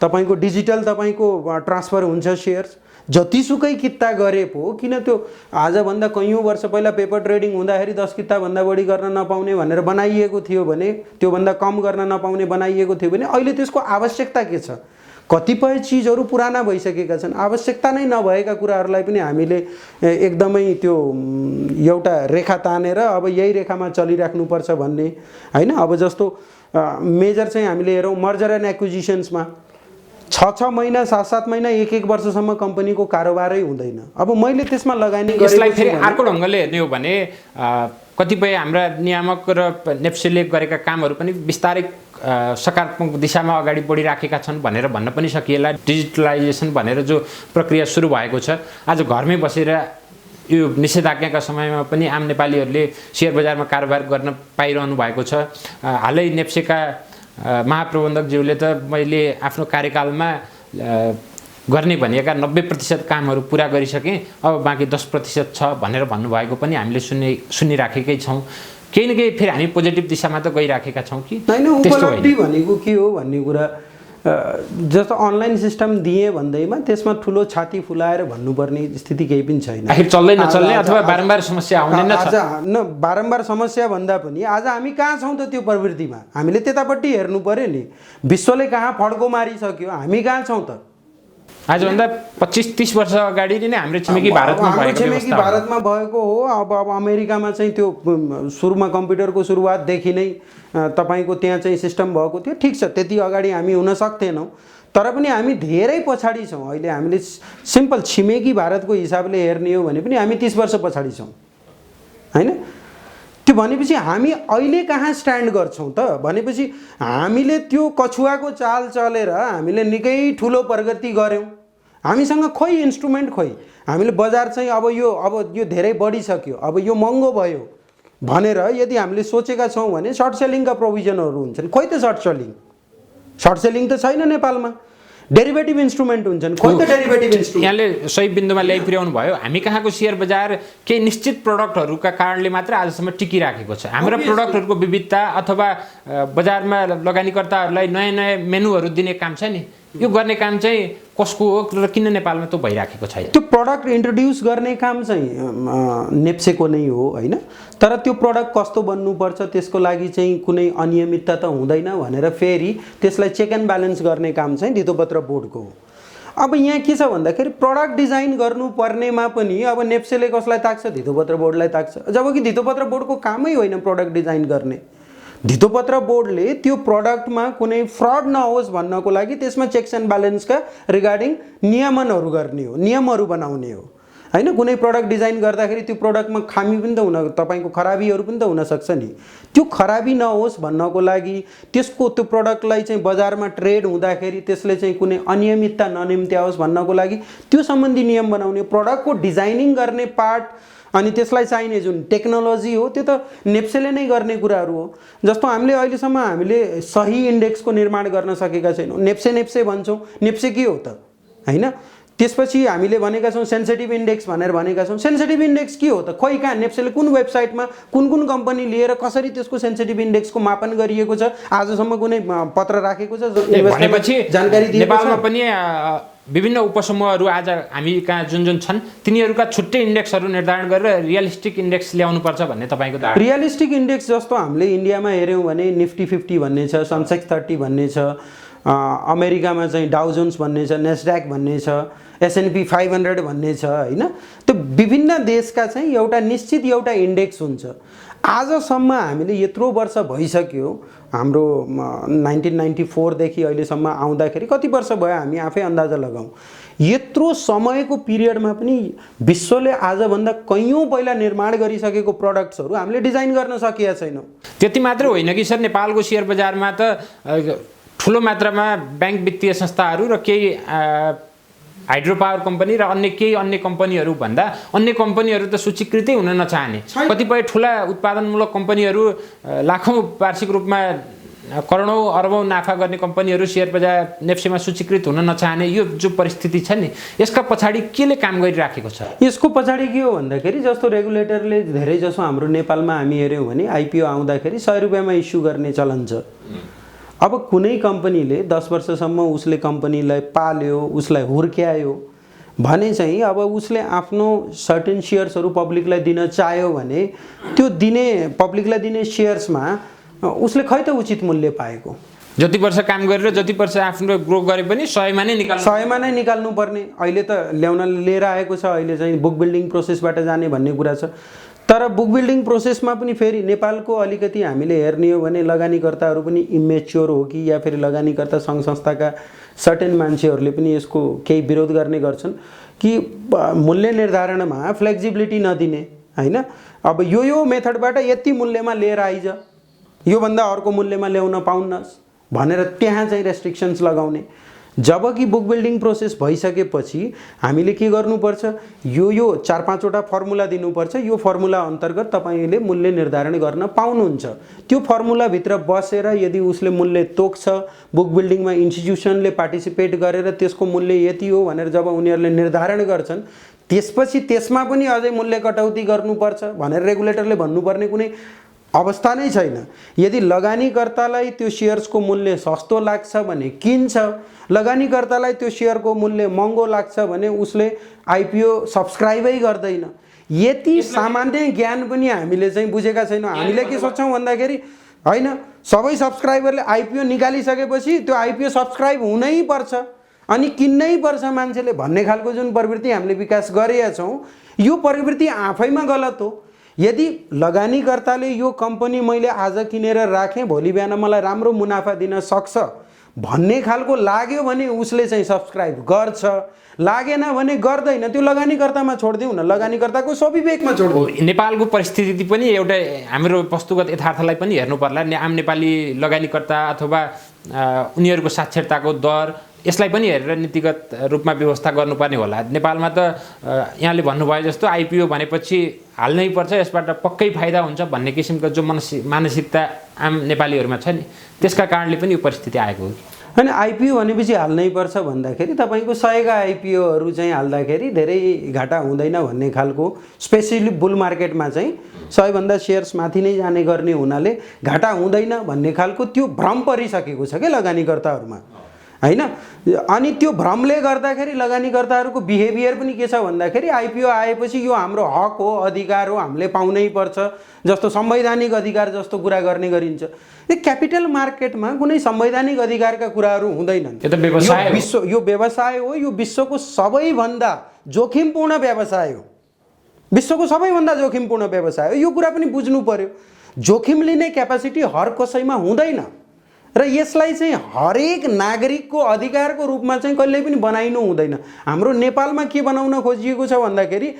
तपाईँको डिजिटल तपाईँको ट्रान्सफर हुन्छ सेयर्स, जतिसुकै किता गरे पो किन त्यो आजभन्दा कैयौँ वर्ष पहिला पेपर ट्रेडिङ हुँदाखेरि 10 किताभन्दा बढी गर्न नपाउने भनेर बनाइएको थियो भने, त्योभन्दा कम गर्न नपाउने बनाइएको थियो भने अहिले त्यसको आवश्यकता के छ? कतिपय चिजहरू पुराना भइसकेका छन्, आवश्यकता नै नभएका कुराहरूलाई पनि हामीले एकदमै त्यो एउटा रेखा तानेर अब यही रेखामा चलिराख्नुपर्छ भन्ने हैन। अब जस्तो मेजर चाहिँ हामीले हेरौँ मर्जर एन्ड एक्विजिसन्समा 6 महिना 7 महिना 1 वर्षसम्म कम्पनीको कारोबारै हुँदैन। अब मैले त्यसमा लगानी गरेको यसलाई फेरि अर्को ढङ्गले हेर्ने हो भने कतिपय हाम्रा नियामक र नेप्सेले गरेका कामहरू पनि बिस्तारै सकारात्मक दिशामा अगाडि बढिराखेका छन् भनेर भन्न पनि सकिएला। डिजिटलाइजेसन भनेर जो प्रक्रिया सुरु भएको छ, आज घरमै बसेर यो निषेधाज्ञाका समयमा पनि आम नेपालीहरूले सेयर बजारमा कारोबार गर्न पाइरहनु भएको छ। हालै नेप्सेका महाप्रबन्धकज्यूले त मैले आफ्नो कार्यकालमा गर्ने भनेका 90% कामहरू पुरा गरिसकेँ, अब बाँकी 10% छ भनेर भन्नुभएको पनि हामीले सुनिराखेकै छौँ। केही न केही फेरि हामी पोजिटिभ दिशामा त गइराखेका छौँ कि होइन। उपलब्धि भनेको के हो भन्ने कुरा जस्तो अनलाइन सिस्टम दिए भन्दैमा त्यसमा ठुलो छाती फुलाएर भन्नुपर्ने स्थिति केही पनि छैन। आखिर चल्दै नचल्ने अथवा बारम्बार समस्या आउने न बारम्बार समस्या भन्दा पनि आज हामी कहाँ छौँ त त्यो प्रवृत्तिमा? हामीले त्यतापट्टि हेर्नु पर्यो नि। विश्वले कहाँ फड्को मारिसक्यो, हामी कहाँ छौँ त? आजभन्दा 25-30 वर्ष अगाडि नै हाम्रो छिमेकी भारतमा भएको हो। अब अमेरिकामा चाहिँ त्यो सुरुमा कम्प्युटरको सुरुवातदेखि नै तपाईँको त्यहाँ चाहिँ सिस्टम भएको थियो। ठिक छ, त्यति अगाडि हामी हुन सक्थेनौँ, तर पनि हामी धेरै पछाडि छौँ। अहिले हामीले सिम्पल छिमेकी भारतको हिसाबले हेर्ने हो भने पनि हामी 30 वर्ष पछाडि छौँ हैन। त्यो भनेपछि हामी अहिले कहाँ स्ट्यान्ड गर्छौँ त भनेपछि हामीले त्यो कछुवाको चाल चलेर हामीले निकै ठुलो प्रगति गऱ्यौँ। हामीसँग खोइ इन्स्ट्रुमेन्ट, खोइ हामीले बजार चाहिँ अब यो धेरै बढिसक्यो, अब यो महँगो भयो भनेर यदि हामीले सोचेका छौँ भने सर्ट सेलिङका प्रोभिजनहरू हुन्छन्। खोइ त सर्ट सेलिङ त छैन नेपालमा। डेरिभेटिभ इन्स्ट्रुमेन्ट हुन्छन्, खोइ त डेरिभेटिभ इन्स्ट्रुमेन्ट। यहाँले सही बिन्दुमा ल्याइपुर्याउनु भयो। हामी कहाँको सेयर बजार केही निश्चित प्रडक्टहरूका कारणले मात्र आजसम्म टिकिराखेको छ। हाम्रा प्रडक्टहरूको विविधता अथवा बजारमा लगानीकर्ताहरूलाई नयाँ नयाँ मेनुहरू दिने काम छ नि, यो गर्ने काम चाहिँ कसको हो र किन नेपालमा त्यो भइराखेको छैन? त्यो प्रडक्ट इन्ट्रोड्युस गर्ने काम चाहिँ नेप्सेको नै हो हैन। तर त्यो प्रडक्ट कस्तो बन्नुपर्छ त्यसको लागि चाहिँ कुनै अनियमितता त हुँदैन भनेर फेरि त्यसलाई चेक एन्ड ब्यालेन्स गर्ने काम चाहिँ धितोपत्र बोर्डको हो। अब यहाँ के छ भन्दाखेरि प्रडक्ट डिजाइन गर्नुपर्नेमा पनि अब नेप्सेले कसलाई ताक्छ? धितोपत्र बोर्डलाई ताक्छ। जबकि धितोपत्र बोर्डको कामै होइन प्रडक्ट डिजाइन गर्ने। धितोपत्र बोर्डले त्यो प्रडक्टमा कुनै फ्रड नहोस् भन्नको लागि त्यसमा चेक्स एन्ड ब्यालेन्सका रिगार्डिङ नियमनहरू गर्ने हो, नियमहरू बनाउने हो हैन। कुनै प्रडक्ट डिजाइन गर्दाखेरि त्यो प्रडक्टमा खामी पनि त हुन, तपाईँको खराबीहरू पनि त हुनसक्छ नि। त्यो खराबी नहोस् भन्नको लागि त्यसको त्यो प्रडक्टलाई चाहिँ बजारमा ट्रेड हुँदाखेरि त्यसले चाहिँ कुनै अनियमितता ननिम्त्याओस् भन्नको लागि त्यो सम्बन्धी नियम बनाउने। प्रडक्टको डिजाइनिङ गर्ने पार्ट अनि त्यसलाई चाहिने जुन टेक्नोलोजी हो त्यो त नेप्सेले नै गर्ने कुराहरू हो। जस्तो हामीले अहिलेसम्म हामीले सही इन्डेक्सको निर्माण गर्न सकेका छैनौँ। नेप्से भन्छौँ, नेप्से के हो त हैन। त्यसपछि हामीले भनेका छौँ सेन्सिटिभ इन्डेक्स भनेर भनेका छौँ। सेन्सिटिभ इन्डेक्स के हो त? खोइ कहाँ नेप्सेले कुन वेबसाइटमा कुन कम्पनी लिएर कसरी त्यसको सेन्सिटिभ इन्डेक्सको मापन गरिएको छ आजसम्म कुनै पत्र राखेको छ? भनेपछि जानकारी दिएको छ। नेपालमा पनि विभिन्न उपसमूहहरू आज हामी कहाँ जुन छन् तिनीहरूका छुट्टै इन्डेक्सहरू निर्धारण गरेर रियलिस्टिक इन्डेक्स ल्याउनुपर्छ भन्ने तपाईँको धारणा? रियलिस्टिक इन्डेक्स जस्तो हामीले इन्डियामा हेऱ्यौँ भने निफ्टी 50 भन्ने छ, सनसेक्स 30 भन्ने छ, अमेरिकामा चाहिँ डाउ जोन्स भन्ने छ, नेस्ड्याक भन्ने छ, S&P 500 भन्ने छ हैन। त्यो विभिन्न देशका चाहिँ एउटा निश्चित एउटा इन्डेक्स हुन्छ। आजसम्म हामीले यत्रो वर्ष भइसक्यो, हाम्रो 1994 देखि अहिलेसम्म आउँदाखेरि कति वर्ष भयो हामी आफै अन्दाजा लगाउँ। यत्रो समयको पिरियडमा पनि विश्वले आजभन्दा कैयौँ पहिला निर्माण गरिसकेको प्रडक्ट्सहरू हामीले डिजाइन गर्न सकिया छैनौँ। त्यति मात्र होइन कि सर, नेपालको सेयर बजारमा त ठुलो मात्रामा ब्याङ्क वित्तीय संस्थाहरू र केही हाइड्रो पावर कम्पनी र अन्य कम्पनीहरू भन्दा अन्य कम्पनीहरू त सूचीकृतै हुन नचाहने, कतिपय ठुला उत्पादनमूलक कम्पनीहरू लाखौँ वार्षिक रूपमा करोडौँ अरबौँ नाफा गर्ने कम्पनीहरू सेयर बजार नेप्सीमा सूचीकृत हुन नचाहने यो जो परिस्थिति छ नि, यसका पछाडि केले काम गरिराखेको छ? यसको पछाडि के हो भन्दाखेरि जस्तो रेगुलेटरले धेरै जसो हाम्रो नेपालमा हामी हेऱ्यौँ भने आइपिओ आउँदाखेरि 100 रुपियाँमा इस्यु गर्ने चलन छ। अब कुनै कम्पनीले 10 वर्षसम्म उसले कम्पनीलाई पाल्यो, उसलाई हुर्क्यायो भने चाहिँ अब उसले आफ्नो सर्टेन सेयर्सहरू पब्लिकलाई दिन चाह्यो भने त्यो पब्लिकलाई दिने सेयर्समा उसले खै त उचित मूल्य पाएको? जति वर्ष काम गरेर जति वर्ष आफ्नो ग्रो गरे पनि 100मा नै निकाल्नु पर्ने। अहिले त लिएर आएको छ, अहिले चाहिँ बुक बिल्डिङ प्रोसेसबाट जाने भन्ने कुरा छ। तर बुक बिल्डिङ प्रोसेसमा पनि फेरि नेपालको अलिकति हामीले हेर्ने हो भने लगानीकर्ताहरू पनि इमेच्योर हो कि या फेरि लगानीकर्ता सङ्घ संस्थाका सर्टेन मान्छेहरूले पनि यसको केही विरोध गर्ने गर्छन् कि मूल्य निर्धारणमा फ्लेक्सिबिलिटी नदिने, होइन? अब यो मेथडबाट यति मूल्यमा लिएर आइज, योभन्दा अर्को मूल्यमा ल्याउन पाउन्नस् भनेर त्यहाँ चाहिँ रेस्ट्रिक्सन्स लगाउने। जबकि बुक बिल्डिङ प्रोसेस भइसकेपछि हामीले के गर्नुपर्छ, यो 4-5 वटा फर्मुला दिनुपर्छ। यो फर्मुला अन्तर्गत तपाईँले मूल्य निर्धारण गर्न पाउनुहुन्छ। त्यो फर्मुलाभित्र बसेर यदि उसले मूल्य तोक्छ, बुक बिल्डिङमा इन्स्टिट्युसनले पार्टिसिपेट गरेर त्यसको मूल्य यति हो भनेर जब उनीहरूले निर्धारण गर्छन्, त्यसपछि त्यसमा पनि अझै मूल्य कटौती गर्नुपर्छ भनेर रेगुलेटरले भन्नुपर्ने कुनै अवस्था नै छैन। यदि लगानीकर्तालाई त्यो सेयर्सको मूल्य सस्तो लाग्छ भने किन्छ, लगानीकर्तालाई त्यो सेयरको मूल्य महँगो लाग्छ भने उसले आइपिओ सब्सक्राइबै गर्दैन। यति सामान्य ज्ञान पनि हामीले चाहिँ बुझेका छैनौँ। हामीले के सोच्छौँ भन्दाखेरि होइन, सबै सब्सक्राइबरले आइपिओ निकालिसकेपछि त्यो आइपिओ सब्सक्राइब हुनै पर्छ अनि किन्नै पर्छ मान्छेले भन्ने खालको जुन प्रवृत्ति हामीले विकास गरेका छौँ, यो प्रवृत्ति आफैमा गलत हो। यदि लगानीकर्ताले यो कम्पनी मैले आज किनेर राखेँ, भोलि बिहान मलाई राम्रो मुनाफा दिन सक्छ भन्ने खालको लाग्यो भने उसले चाहिँ सब्सक्राइब गर्छ, लागेन भने गर्दैन। त्यो लगानीकर्तामा छोडिदिउँ न, लगानीकर्ताको स्वविवेकमा छोडिदिउँ। नेपालको परिस्थिति पनि एउटा हाम्रो वस्तुगत यथार्थलाई पनि हेर्नु पर्ला। आम नेपाली लगानीकर्ता अथवा उनीहरूको साक्षरताको दर, यसलाई पनि हेरेर नीतिगत रूपमा व्यवस्था गर्नुपर्ने होला। नेपालमा त यहाँले भन्नुभयो जस्तो आइपिओ भनेपछि हाल्नै पर्छ, यसबाट पक्कै फाइदा हुन्छ भन्ने किसिमको जो मानसिकता आम नेपालीहरूमा छ नि, त्यसका कारणले पनि यो परिस्थिति आएको हो। होइन, आइपिओ भनेपछि हाल्नै पर्छ भन्दाखेरि तपाईँको 100 आइपिओहरू चाहिँ हाल्दाखेरि धेरै घाटा हुँदैन भन्ने खालको, स्पेसली बुल मार्केटमा चाहिँ 100 सेयर्स माथि नै जाने गर्ने हुनाले घाटा हुँदैन भन्ने खालको त्यो भ्रम परिसकेको छ क्या लगानीकर्ताहरूमा, होइन? अनि त्यो भ्रमले गर्दाखेरि लगानीकर्ताहरूको बिहेभियर पनि के छ भन्दाखेरि आइपिओ आएपछि यो हाम्रो हक हो, अधिकार हो, हामीले पाउनै पर्छ जस्तो संवैधानिक अधिकार जस्तो कुरा गर्ने गरिन्छ। यो क्यापिटल मार्केटमा कुनै संवैधानिक अधिकारका कुराहरू हुँदैनन्। यो व्यवसाय हो, यो विश्वको सबैभन्दा जोखिमपूर्ण व्यवसाय हो, विश्वको सबैभन्दा जोखिमपूर्ण व्यवसाय हो। यो कुरा पनि बुझ्नु पर्यो। जोखिम लिने क्यापासिटी हर कसैमा हुँदैन र यसलाई चाहिँ हरेक नागरिकको अधिकारको रूपमा चाहिँ कहिल्यै पनि बनाइनु हुँदैन। हाम्रो नेपालमा के बनाउन खोजिएको छ भन्दाखेरि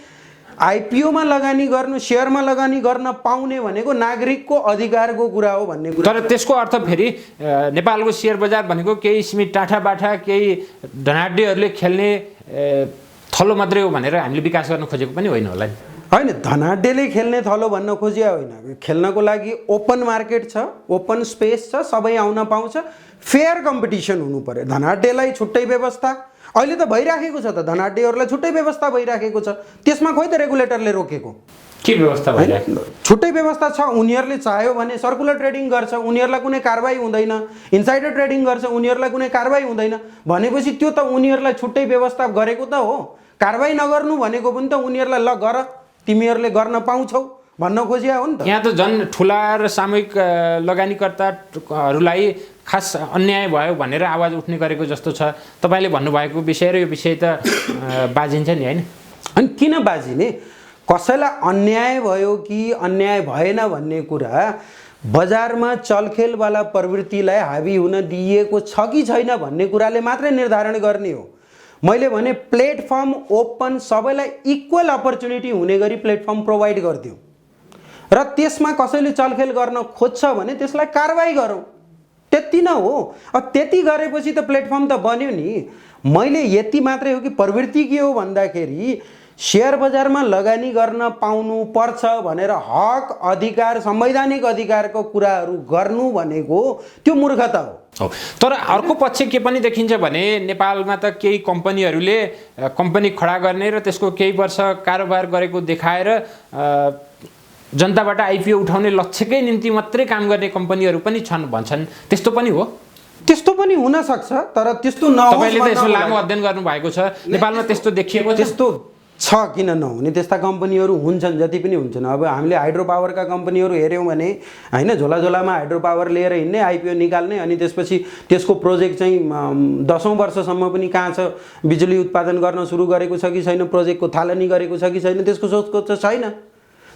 आइपिओमा लगानी गर्नु, सेयरमा लगानी गर्न पाउने भनेको नागरिकको अधिकारको कुरा हो भन्ने कुरा। तर त्यसको अर्थ फेरि नेपालको सेयर बजार भनेको केही सीमित टाठाबाठा केही धनाढ्यहरूले खेल्ने थलो मात्रै हो भनेर हामीले विकास गर्न खोजेको पनि होइन होला नि? होइन, धनाढ्यले खेल्ने थलो भन्न खोजिया होइन। खेल्नको लागि ओपन मार्केट छ, ओपन स्पेस छ, सबै आउन पाउँछ, फेयर कम्पिटिसन हुनु पर्यो। धनाढ्यलाई छुट्टै व्यवस्था अहिले त भइराखेको छ, त धनाढ्यहरूलाई छुट्टै व्यवस्था भइराखेको छ, त्यसमा खोइ त रेगुलेटरले रोकेको के व्यवस्था भइराखेको? छुट्टै व्यवस्था छ। उनीहरूले चाह्यो भने सर्कुलर ट्रेडिङ गर्छ, उनीहरूलाई कुनै कारबाही हुँदैन। इन्साइडर ट्रेडिङ गर्छ, उनीहरूलाई कुनै कारबाही हुँदैन। भनेपछि त्यो त उनीहरूलाई छुट्टै व्यवस्था गरेको त हो। कारबाही नगर्नु भनेको पनि त उनीहरूलाई ल गर, तिमीहरूले गर्न पाउँछौ भन्न खोजिया हो नि त। यहाँ त झन् ठुला र सामूहिक लगानीकर्ताहरूलाई खास अन्याय भयो भनेर आवाज उठ्ने गरेको जस्तो छ। तपाईँले भन्नुभएको विषय र यो विषय त बाजिन्छ नि, होइन? अनि किन बाजिने? कसैलाई अन्याय भयो कि अन्याय भएन भन्ने कुरा बजारमा चलखेलवाला प्रवृत्तिलाई हावी हुन दिइएको छ कि छैन भन्ने कुराले मात्रै निर्धारण गर्ने हो। मैले भने प्लेटफर्म ओपन, सबैलाई इक्वल अपर्च्युनिटी हुने गरी प्लेटफर्म प्रोभाइड गरिदिउँ र त्यसमा कसैले चलखेल गर्न खोज्छ भने त्यसलाई कारबाही गरौँ, त्यति न हो। अब त्यति गरेपछि त प्लेटफर्म त बन्यो नि। मैले यति मात्रै हो कि प्रवृत्ति के हो भन्दाखेरि सेयर बजारमा लगानी गर्न पाउनु पर्छ भनेर हक अधिकार, संवैधानिक अधिकारको कुराहरू गर्नु भनेको त्यो मूर्खता हो। तर अर्को पक्ष के पनि देखिन्छ भने नेपालमा त केही कम्पनीहरूले कम्पनी खडा गर्ने र त्यसको केही वर्ष कारोबार गरेको देखाएर जनताबाट आइपिओ उठाउने लक्ष्यकै निम्ति मात्रै काम गर्ने कम्पनीहरू पनि छन् भन्छन्। त्यस्तो पनि हो? त्यस्तो पनि हुन सक्छ, तर त्यस्तो नहोस्। तपाईले त यसो लामो अध्ययन गर्नु भएको छ, नेपालमा त्यस्तो देखिएको छ? त्यस्तो छ, किन नहुने? त्यस्ता कम्पनीहरू हुन्छन्, जति पनि हुन्छन्। अब हामीले हाइड्रो पावरका कम्पनीहरू हेऱ्यौँ भने होइन, झोला झोलामा हाइड्रो पावर लिएर हिँड्ने, आइपिओ निकाल्ने, अनि त्यसपछि त्यसको प्रोजेक्ट चाहिँ 10औं वर्षसम्म पनि कहाँ छ, बिजुली उत्पादन गर्न सुरु गरेको छ कि छैन, प्रोजेक्टको थालनी गरेको छ कि छैन, त्यसको सोचको त छैन।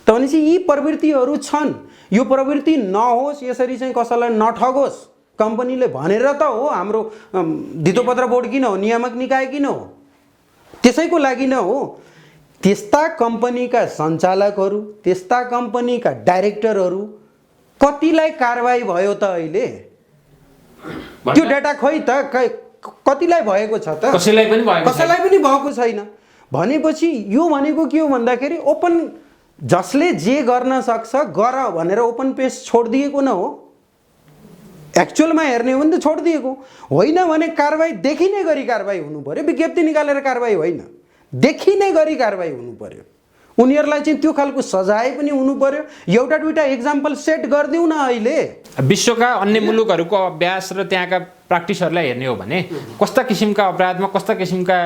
त भनेपछि यी प्रवृत्तिहरू छन्। यो प्रवृत्ति नहोस्, यसरी चाहिँ कसैलाई नठगोस् कम्पनीले भनेर त हो हाम्रो धितोपत्र बोर्ड किन हो, नियामक निकाय किन हो? त्यसैको लागि न हो। त्यस्ता कम्पनीका सञ्चालकहरू, त्यस्ता कम्पनीका डाइरेक्टरहरू कतिलाई कारबाही भयो त अहिले? त्यो डाटा खोइ त, कतिलाई भएको छ त? कसैलाई पनि भएको छैन। भनेपछि यो भनेको के हो भन्दाखेरि ओपन, जसले जे गर्न सक्छ गर भनेर ओपन पेस छोडिदिएको न हो। एक्चुअलमा हेर्ने हो भने त छोडिदिएको होइन भने कारबाही देखिने गरी कारबाही हुनु पर्यो। विज्ञप्ति निकालेर कारबाही होइन, देखिने गरी कारबाही हुनु पर्यो। उनीहरूलाई चाहिँ त्यो खालको सजाय पनि हुनु पर्यो। एउटा दुईटा एक्जाम्पल सेट गरिदिउँ न। अहिले विश्वका अन्य मुलुकहरूको अभ्यास र त्यहाँका प्र्याक्टिसहरूलाई हेर्ने हो भने कस्ता किसिमका अपराधमा कस्ता किसिमका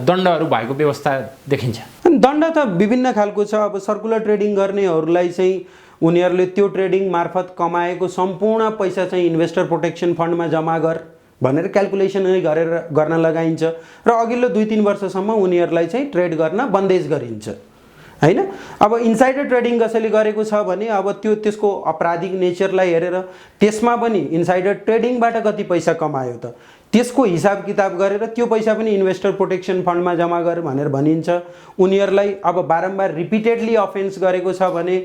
दण्डहरू भएको व्यवस्था देखिन्छ? दण्ड त विभिन्न खालको छ। अब सर्कुलर ट्रेडिङ गर्नेहरूलाई चाहिँ उनीहरूले त्यो ट्रेडिङ मार्फत कमाएको सम्पूर्ण पैसा चाहिँ इन्भेस्टर प्रोटेक्सन फन्डमा जम्मा गर भनेर क्यालकुलेसनै गर्न लगाइन्छ र अघिल्लो 2-3 वर्षसम्म उनीहरूलाई चाहिँ ट्रेड गर्न बन्देज गरिन्छ हैन। अब इनसाइडर ट्रेडिङ कसैले गरेको छ भने अब त्यो त्यसको अपराधिक नेचरलाई हेरेर त्यसमा पनि इनसाइडर ट्रेडिङबाट कति पैसा कमायो त त्यसको हिसाब किताब गरेर त्यो पैसा पनि इन्भेस्टर प्रोटेक्सन फन्डमा जम्मा गर भनेर भनिन्छ। उनीहरूलाई अब बारम्बार रिपिटेडली अफेन्स गरेको छ भने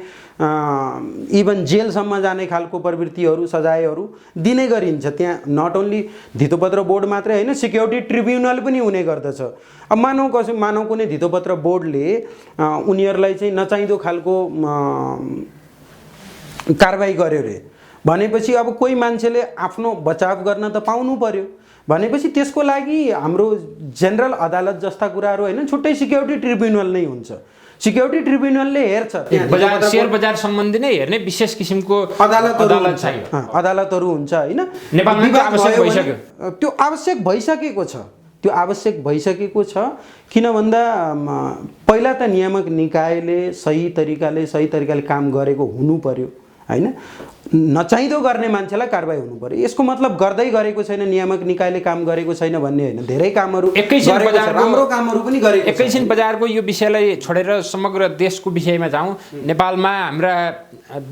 इभन जेलसम्म जाने खालको प्रवृत्तिहरू सजायहरू दिने गरिन्छ। त्यहाँ नट ओन्ली धितोपत्र बोर्ड मात्रै होइन, सिक्युरिटी ट्रिब्युनल पनि हुने गर्दछ। अब मानौ कुनै धितोपत्र बोर्डले उनीहरूलाई चाहिँ नचाहिँदो खालको कारबाही गर्यो रे भनेपछि अब कोही मान्छेले आफ्नो बचाव गर्न त पाउनु पर्यो। भनेपछि त्यसको लागि हाम्रो जेनरल अदालत जस्ता कुराहरू होइन, छुट्टै सिक्युरिटी ट्रिब्युनल नै हुन्छ। सिक्युरिटी ट्रिब्युनलले हेर्छ, बजार शेयर बजार सम्बन्धी नै हेर्ने विशेष किसिमको अदालतहरू हुन्छ हैन। नेपालमा आवश्यक भइसक्यो, त्यो आवश्यक भइसकेको छ। त्यो आवश्यक भइसकेको छ किन भन्दा पहिला त नियामक निकायले सही तरिकाले काम गरेको हुनु पर्यो हैन। नचाहिँदो गर्ने मान्छेलाई कारबाही हुनु पर्यो। यसको मतलब गर्दै गरेको छैन, नियामक निकायले काम गरेको छैन भन्ने होइन। धेरै कामहरू राम्रो कामहरू पनि गरेको छ। एकैछिन बजारको यो विषयलाई छोडेर समग्र देशको विषयमा जाउँ। नेपालमा हाम्रा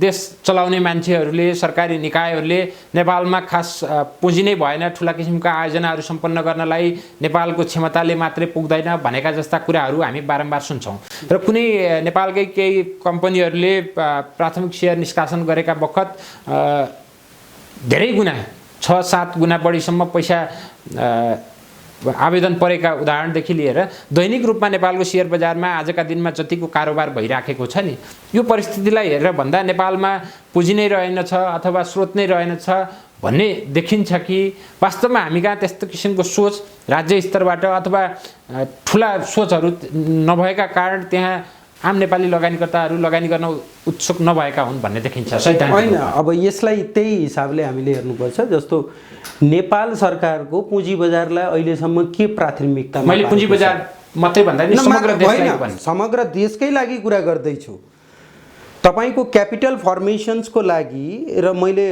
देश चलाउने मान्छेहरूले, सरकारी निकायहरूले नेपालमा खास पुँजी नै भएन, ठुला किसिमका आयोजनाहरू सम्पन्न गर्नलाई नेपालको क्षमताले मात्रै पुग्दैन भनेका जस्ता कुराहरू हामी बारम्बार सुन्छौँ। र कुनै नेपालकै केही कम्पनीहरूले प्राथमिक सेयर निष्कासन गरेका बखत धेरै गुणा 6-7 गुणा बढीसम्म पैसा आवेदन परेका उदाहरणदेखि लिएर दैनिक रूपमा नेपालको सेयर बजारमा आजका दिनमा जतिको कारोबार भइराखेको छ नि, यो परिस्थितिलाई हेरेर भन्दा नेपालमा पुँजी नै रहेनछ अथवा स्रोत नै रहेनछ भन्ने देखिन्छ कि वास्तवमा हामी कहाँ त्यस्तो किसिमको सोच राज्य स्तरबाट अथवा ठुला सोचहरू नभएका कारण त्यहाँ आम नेपाली लगानीकर्ताहरू लगानी गर्न उत्सुक नभएका हुन् भन्ने देखिन्छ? होइन, अब यसलाई त्यही हिसाबले हामीले हेर्नुपर्छ। जस्तो नेपाल सरकारको पुँजी बजारलाई अहिलेसम्म के प्राथमिकता? मैले पुँजी बजार मात्रै भन्दा नि समग्र देशकै लागि कुरा गर्दैछु। तपाईको क्यापिटल फर्मेसन्सको लागि र मैले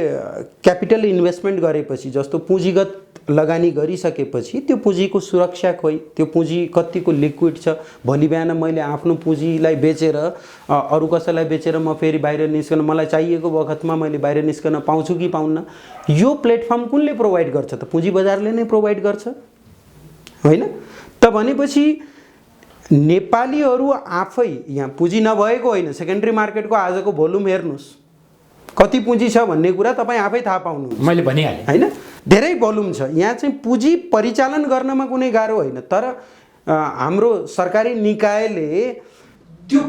क्यापिटल इन्भेस्टमेन्ट गरेपछि जस्तो पुँजीगत लगानी गरिसकेपछि त्यो पुँजीको सुरक्षा खोइ, त्यो पुँजी कतिको लिक्विड छ, भोलि बिहान मैले आफ्नो पुँजीलाई बेचेर अरू कसैलाई बेचेर म फेरि बाहिर निस्कन, मलाई चाहिएको बखतमा मैले बाहिर निस्कन पाउँछु कि पाउन्न? यो प्लेटफर्म कुनले प्रोभाइड गर्छ त? पुँजी बजारले नै प्रोभाइड गर्छ होइन त भनेपछि नेपालीहरू आफै यहाँ पुँजी नभएको होइन, सेकेन्डरी मार्केटको आजको भोल्युम हेर्नुहोस् कति पुँजी छ भन्ने कुरा तपाईँ आफै थाहा पाउनुहुन्छ। मैले भनिहालेँ होइन, धेरै भोल्युम छ यहाँ चाहिँ पुँजी परिचालन गर्नमा कुनै गाह्रो होइन, तर हाम्रो सरकारी निकायले त्यो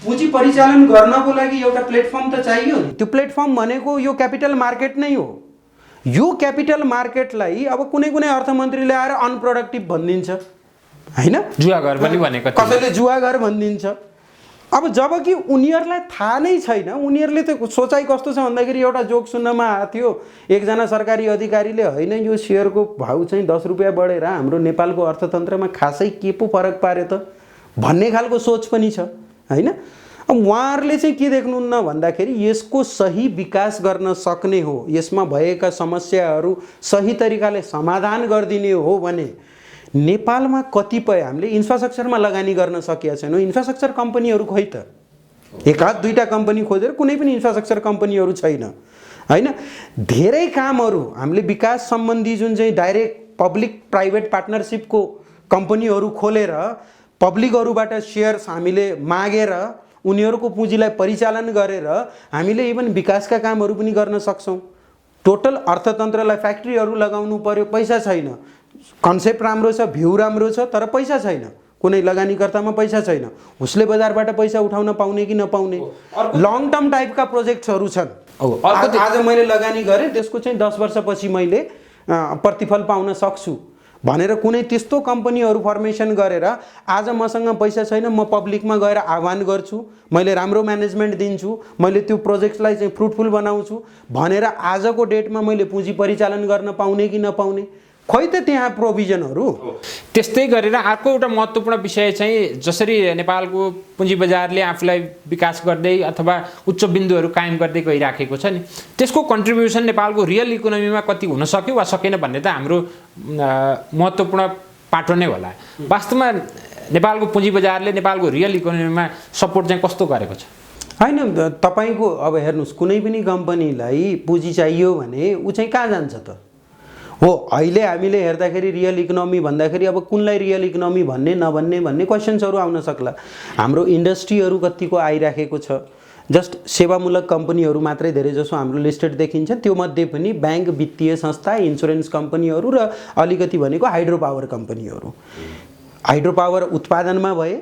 पुँजी परिचालन गर्नको लागि एउटा प्लेटफर्म त चाहियो नि। त्यो प्लेटफर्म भनेको यो क्यापिटल मार्केट नै हो। यो क्यापिटल मार्केटलाई अब कुनै कुनै अर्थमन्त्रीले आएर अनप्रोडक्टिभ भनिदिन्छ, होइन, जुवाघर पनि भनेको थियो। कसैले जुवाघर भनिदिन्छ। अब जबकि उनीहरूलाई थाहा नै छैन, उनीहरूले त सोचाइ कस्तो छ भन्दाखेरि एउटा जोक सुन्नमा आएको थियो, एकजना सरकारी अधिकारीले होइन यो सेयरको भाउ चाहिँ 10 रुपियाँ बढेर हाम्रो नेपालको अर्थतन्त्रमा खासै के पो फरक पार्यो त भन्ने खालको सोच पनि छ, होइन। अब उहाँहरूले चाहिँ के देख्नुहुन्न भन्दाखेरि यसको सही विकास गर्न सक्ने हो, यसमा भएका समस्याहरू सही तरिकाले समाधान गरिदिने हो भने नेपालमा कतिपय हामीले इन्फ्रास्ट्रक्चरमा लगानी गर्न सकेका छैनौँ। इन्फ्रास्ट्रक्चर कम्पनीहरू खोइ त, एक हात दुईवटा कम्पनी खोजेर कुनै पनि इन्फ्रास्ट्रक्चर कम्पनीहरू छैन, होइन। धेरै कामहरू हामीले विकास सम्बन्धी जुन चाहिँ डाइरेक्ट पब्लिक प्राइभेट पार्टनरसिपको कम्पनीहरू खोलेर पब्लिकहरूबाट सेयर्स हामीले मागेर उनीहरूको पुँजीलाई परिचालन गरेर हामीले इभन विकासका कामहरू पनि गर्न सक्छौँ। टोटल अर्थतन्त्रलाई फ्याक्ट्रीहरू लगाउनु पर्यो, पैसा छैन। कन्सेप्ट राम्रो छ, भ्यू राम्रो छ, तर पैसा छैन, कुनै लगानीकर्तामा पैसा छैन। उसले बजारबाट पैसा उठाउन पाउने कि नपाउने लङ टर्म टाइपका प्रोजेक्ट्सहरू छन्। आज मैले लगानी गरेँ त्यसको चाहिँ 10 वर्षपछि मैले प्रतिफल पाउन सक्छु भनेर कुनै त्यस्तो कम्पनीहरू फर्मेसन गरेर आज मसँग पैसा छैन, म पब्लिकमा गएर आह्वान गर्छु, मैले राम्रो म्यानेजमेन्ट दिन्छु, मैले त्यो प्रोजेक्टलाई चाहिँ फ्रुटफुल बनाउँछु भनेर आजको डेटमा मैले पुँजी परिचालन गर्न पाउने कि नपाउने, खोइ त त्यहाँ प्रोभिजनहरू। त्यस्तै गरेर अर्को एउटा महत्त्वपूर्ण विषय चाहिँ जसरी नेपालको पुँजी बजारले आफूलाई विकास गर्दै अथवा उच्च बिन्दुहरू कायम गर्दै गइराखेको छ नि, त्यसको कन्ट्रिब्युसन नेपालको रियल इकोनोमीमा कति हुन सक्यो वा सकेन भन्ने त हाम्रो महत्त्वपूर्ण पाटो नै होला। वास्तवमा नेपालको पुँजी बजारले नेपालको रियल इकोनोमीमा सपोर्ट चाहिँ कस्तो गरेको छ? होइन, तपाईँको अब हेर्नुहोस् कुनै पनि कम्पनीलाई पुँजी चाहियो भने ऊ चाहिँ कहाँ जान्छ त? हो, अहिले हामीले हेर्दाखेरि रियल इकोनोमी भन्दाखेरि अब कुनलाई रियल इकोनोमी भन्ने नभन्ने भन्ने क्वेसन्सहरू आउन सक्ला। हाम्रो इन्डस्ट्रीहरू कतिको आइराखेको छ, जस्ट सेवामूलक कम्पनीहरू मात्रै धेरै जसो हाम्रो लिस्टेड देखिन्छ, त्यो मध्ये पनि ब्याङ्क, वित्तीय संस्था, इन्सुरेन्स कम्पनीहरू र अलिकति भनेको हाइड्रो पावर कम्पनीहरू। हाइड्रो पावर उत्पादनमा भए,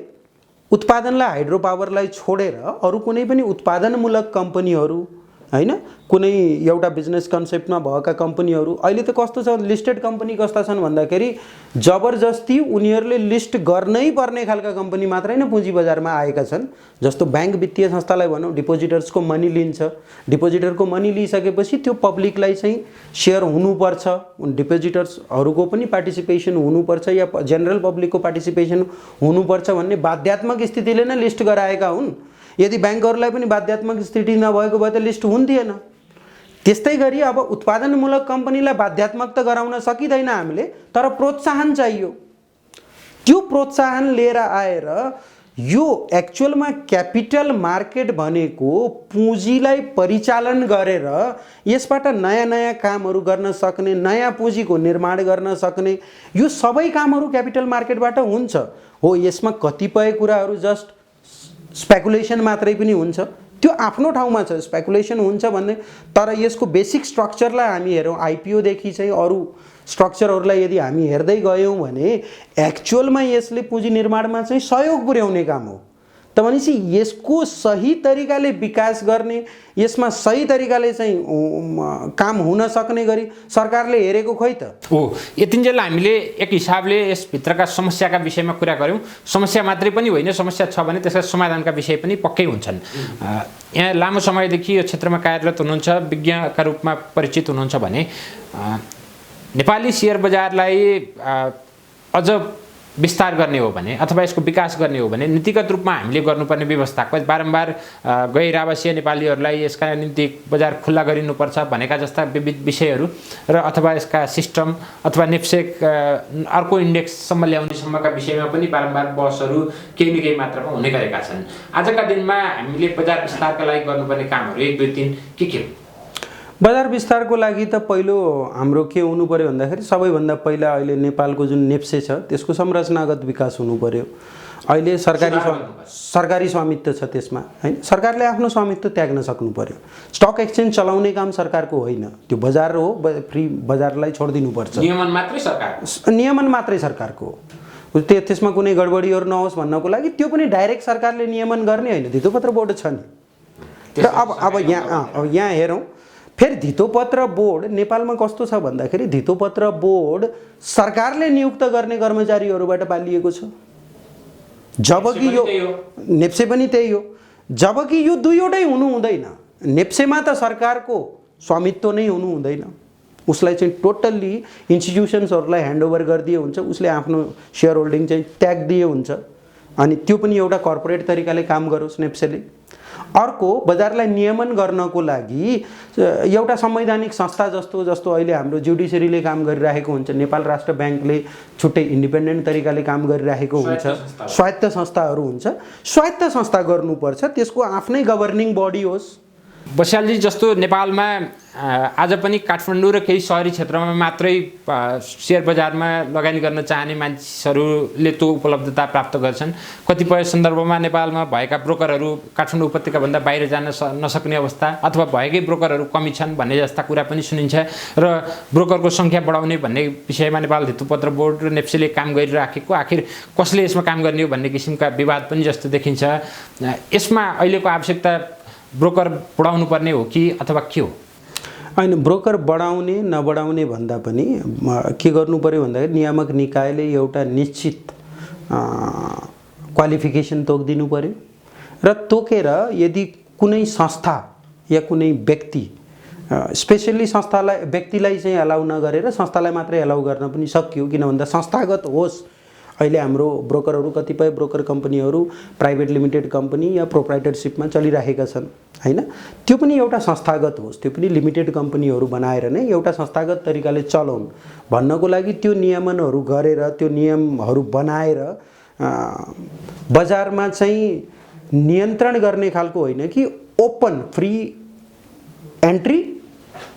उत्पादनलाई हाइड्रो पावरलाई छोडेर अरू कुनै पनि उत्पादनमूलक कम्पनीहरू, होइन, कुनै एउटा बिजनेस कन्सेप्टमा भएका कम्पनीहरू अहिले त कस्तो छ, लिस्टेड कम्पनी कस्ता छन् भन्दाखेरि जबरजस्ती उनीहरूले लिस्ट गर्नै पर्ने खालका कम्पनी मात्रै नै पुँजी बजारमा आएका छन्। जस्तो ब्याङ्क, वित्तीय संस्थालाई भनौँ, डिपोजिटर्सको मनी लिन्छ, डिपोजिटरको मनी लिइसकेपछि त्यो पब्लिकलाई चाहिँ सेयर हुनुपर्छ, डिपोजिटर्सहरूको पनि पार्टिसिपेसन हुनुपर्छ या जेनरल पब्लिकको पार्टिसिपेसन हुनुपर्छ भन्ने बाध्यात्मक स्थितिले नै लिस्ट गराएका हुन्। यदि ब्याङ्कहरूलाई पनि बाध्यात्मक स्थिति नभएको भए त लिस्ट हुन्थेन। त्यस्तै गरी अब उत्पादनमूलक कम्पनीलाई बाध्यात्मक त गराउन सकिँदैन हामीले, तर प्रोत्साहन चाहियो। त्यो प्रोत्साहन लिएर आएर यो एक्चुअलमा क्यापिटल मार्केट भनेको पुँजीलाई परिचालन गरेर यसबाट नयाँ नयाँ कामहरू गर्न सक्ने, नयाँ पुँजीको निर्माण गर्न सक्ने, यो सबै कामहरू क्यापिटल मार्केटबाट हुन्छ। हो, यसमा कतिपय कुराहरू जस्ट स्पेकुलेसन मात्रै पनि हुन्छ, त्यो आफ्नो ठाउँमा छ, स्पेकुलेसन हुन्छ भन्ने, तर यसको बेसिक स्ट्रक्चरलाई हामी हेरौँ, आइपिओदेखि चाहिँ अरू स्ट्रक्चरहरूलाई यदि हामी हेर्दै गयौँ भने एक्चुअलमा यसले पुँजी निर्माणमा चाहिँ सहयोग पुर्याउने काम हो। त भनेपछि यसको सही तरिकाले विकास गर्ने, यसमा सही तरिकाले चाहिँ काम हुन सक्ने गरी सरकारले हेरेको खोइ त हो। यतिन्जेल हामीले एक हिसाबले यसभित्रका समस्याका विषयमा कुरा गऱ्यौँ। समस्या मात्रै पनि होइन, समस्या छ भने त्यसका समाधानका विषय पनि पक्कै हुन्छन्। यहाँ लामो समयदेखि यो क्षेत्रमा कार्यरत हुनुहुन्छ, विज्ञका रूपमा परिचित हुनुहुन्छ भने नेपाली सेयर बजारलाई अझ विस्तार गर्ने हो भने अथवा यसको विकास गर्ने हो भने नीतिगत रूपमा हामीले गर्नुपर्ने व्यवस्था, बारम्बार गैर आवासीय नेपालीहरूलाई यसका निम्ति बजार खुल्ला गरिनुपर्छ भनेका जस्ता विविध विषयहरू र अथवा यसका सिस्टम अथवा नेप्सेक अर्को इन्डेक्ससम्म ल्याउनेसम्मका विषयमा पनि बारम्बार बहसहरू केही न केही मात्रामा हुने गरेका छन्। आजका दिनमा हामीले बजार विस्तारका लागि गर्नुपर्ने कामहरू 1, 2, 3 के हो? बजार विस्तारको लागि त पहिलो हाम्रो के हुनु पर्यो भन्दाखेरि सबैभन्दा पहिला अहिले नेपालको जुन नेप्से छ त्यसको संरचनागत विकास हुनु पर्यो। अहिले सरकारी स्वामित्व छ त्यसमा हैन, सरकारले आफ्नो स्वामित्व त्याग्न सक्नु पर्यो। स्टक एक्सचेन्ज चलाउने काम सरकारको होइन, त्यो बजार हो, फ्री बजारलाई छोडिदिनुपर्छ। नियमन मात्रै सरकारको हो। त्यसमा कुनै गडबडीहरू नहोस् भन्नको लागि त्यो पनि डाइरेक्ट सरकारले नियमन गर्ने होइन, धितोपत्र बोर्ड छ नि। त अब यहाँ हेरौँ, फेरि धितोपत्र बोर्ड नेपालमा कस्तो छ भन्दाखेरि धितोपत्र बोर्ड सरकारले नियुक्त गर्ने कर्मचारीहरूबाट पालिएको छ, जबकि यो नेप्से पनि त्यही हो। जबकि यो दुईवटै हुनु हुँदैन। नेप्सेमा त सरकारको स्वामित्व नै हुनु हुँदैन, उसलाई चाहिँ टोटल्ली इन्स्टिट्युसन्सहरूलाई ह्यान्डओभर गरिदिए हुन्छ, उसले आफ्नो सेयर होल्डिङ चाहिँ त्यागिदिए हुन्छ, अनि त्यो पनि एउटा कर्पोरेट तरिकाले काम गरोस् नेप्सेले। अर्को, बजारलाई नियमन गर्नको लागि एउटा संवैधानिक संस्था जस्तो अहिले हाम्रो जुडिसियरीले काम गरिरहेको हुन्छ, नेपाल राष्ट्र ब्याङ्कले छुट्टै इन्डिपेन्डेन्ट तरिकाले काम गरिरहेको हुन्छ, स्वायत्त संस्थाहरू हुन्छ। स्वायत्त संस्था गर्नुपर्छ, त्यसको आफ्नै गभर्निङ बडी होस्। बस्यालजी, जस्तो नेपालमा आज पनि काठमाडौँ र केही सहरी क्षेत्रमा मात्रै सेयर बजारमा लगानी गर्न चाहने मानिसहरूले त्यो उपलब्धता प्राप्त गर्छन्। कतिपय सन्दर्भमा नेपालमा भएका ब्रोकरहरू काठमाडौँ उपत्यकाभन्दा बाहिर जान नसक्ने अवस्था, अथवा भएकै ब्रोकरहरू कमी छन् भन्ने जस्ता कुरा पनि सुनिन्छ। र ब्रोकरको सङ्ख्या बढाउने भन्ने विषयमा नेपाल धितोपत्र बोर्ड र नेप्सेले काम गरिराखेको, आखिर कसले यसमा काम गर्ने हो भन्ने किसिमका विवाद पनि जस्तो देखिन्छ। यसमा अहिलेको आवश्यकता ब्रोकर बढाउनु पर्ने हो कि अथवा के हो? होइन, ब्रोकर बढाउने नबढाउने भन्दा पनि के गर्नु पर्यो भन्दाखेरि नियामक निकायले एउटा निश्चित क्वालिफिकेसन तोकिदिनु पर्यो, र तोकेर यदि कुनै संस्था या कुनै व्यक्ति, स्पेसल्ली व्यक्तिलाई चाहिँ एलाउ नगरेर संस्थालाई मात्रै एलाउ गर्न पनि सकियो, किन भन्दा संस्थागत होस्। अहिले हाम्रो ब्रोकरहरू, कतिपय ब्रोकर कम्पनीहरू प्राइभेट लिमिटेड कम्पनी या प्रोप्राइटरसिपमा चलिरहेका छन् हैन, त्यो पनि एउटा संस्थागत होस्, त्यो पनि लिमिटेड कम्पनीहरू बनाएर नै एउटा संस्थागत तरिकाले चलाउन् भन्नको लागि त्यो नियमनहरू गरेर, त्यो नियमहरू बनाएर बजारमा चाहिँ नियन्त्रण गर्ने खालको होइन कि open free entry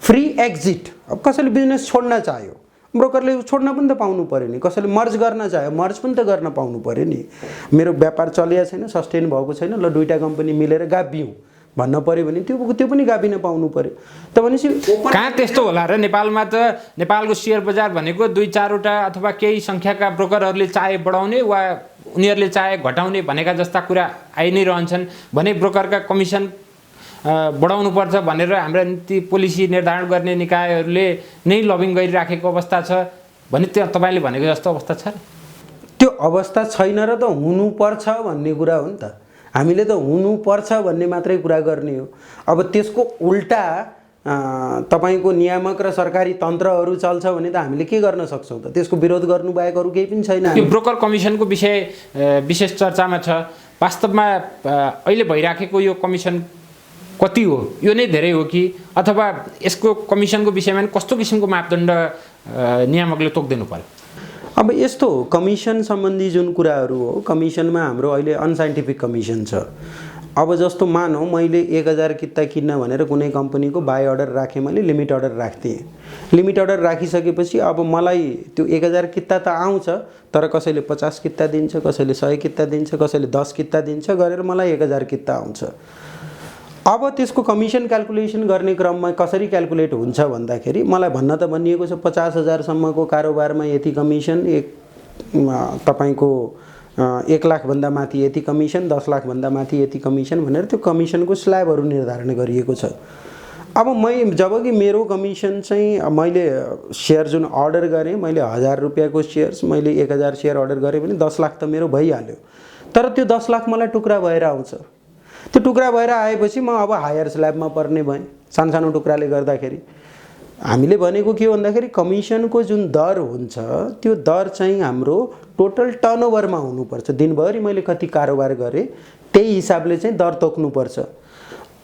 free exit. अब कसैले बिजनेस छोड्न चाह्यो, ब्रोकरले छोड्न पनि त पाउनु पऱ्यो नि। कसैले मर्ज गर्न चाह्यो, मर्ज पनि त गर्न पाउनु पऱ्यो नि। मेरो व्यापार चलिया छैन, सस्टेन भएको छैन, ल दुईटा कम्पनी मिलेर गाभियौँ भन्न पऱ्यो भने त्यो पनि गाभिन पाउनु पऱ्यो। त भनेपछि कहाँ त्यस्तो होला र? नेपालमा त नेपालको सेयर बजार भनेको 2-4वटा अथवा केही सङ्ख्याका ब्रोकरहरूले चाहे बढाउने वा उनीहरूले चाहे घटाउने भनेका जस्ता कुरा आइ नै रहन्छन् भने ब्रोकरका कमिसन बढाउनु पर्छ भनेर हाम्रा नीति पोलिसी निर्धारण गर्ने निकायहरूले नै लबिङ गरिराखेको अवस्था छ भने तपाईँले भनेको जस्तो अवस्था छ? त्यो अवस्था छैन र त हुनुपर्छ भन्ने कुरा हो नि त। हामीले त हुनुपर्छ भन्ने मात्रै कुरा गर्ने हो। अब त्यसको उल्टा तपाईको नियामक र सरकारी तन्त्रहरू चल्छ भने त हामीले के गर्न सक्छौँ त? त्यसको विरोध गर्नु बाहेक अरू केही पनि छैन। यो ब्रोकर कमिसनको विषय विशेष चर्चामा छ। वास्तवमा अहिले भइराखेको यो कमिसन कति हो? यो नै धेरै हो कि अथवा यसको कमिसनको विषयमा कस्तो किसिमको मापदण्ड नियामकले तोक्दिनु पर्यो? अब यस्तो हो, कमिसन सम्बन्धी जुन कुराहरू हो, कमिसनमा हाम्रो अहिले अनसाइन्टिफिक कमिसन छ। अब जस्तो मानौँ मैले 1000 किता किन्न भनेर कुनै कम्पनीको बाई अर्डर राखेँ, मैले लिमिट अर्डर राख्थेँ। लिमिट अर्डर राखिसकेपछि अब मलाई त्यो 1000 किता त आउँछ, तर कसैले 50 किता दिन्छ, कसैले 100 किता दिन्छ, कसैले 10 किता दिन्छ गरेर मलाई 1000 किता आउँछ। अब त्यसको कमिसन क्याल्कुलेसन गर्ने क्रममा कसरी क्याल्कुलेट हुन्छ भन्दाखेरि मलाई भन्न त भनिएको छ 50,000 सम्मको कारोबारमा यति कमिसन, तपाईको 1 लाख भन्दा माथि यति कमिसन, 10 लाख भन्दा माथि यति कमिसन भनेर त्यो कमिसनको स्ल्याबहरू निर्धारण गरिएको छ। अब जबकि मेरो कमिसन चाहिँ मैले सेयर जुन अर्डर गरेँ, मैले 1000 रुपियाँको सेयर्स मैले 1000 सेयर अर्डर गरेँ भने 10 लाख त मेरो भइहाल्यो, तर त्यो 10 लाख मलाई टुक्रा भएर आउँछ। त्यो टुक्रा भएर आएपछि म अब हायर स्ल्याबमा पर्ने भएँ सानो टुक्राले गर्दाखेरि। हामीले भनेको के हो भन्दाखेरि कमिसनको जुन दर हुन्छ त्यो दर चाहिँ हाम्रो टोटल टर्नओभरमा हुनुपर्छ। दिनभरि मैले कति कारोबार गरेँ त्यही हिसाबले चाहिँ दर तोक्नुपर्छ।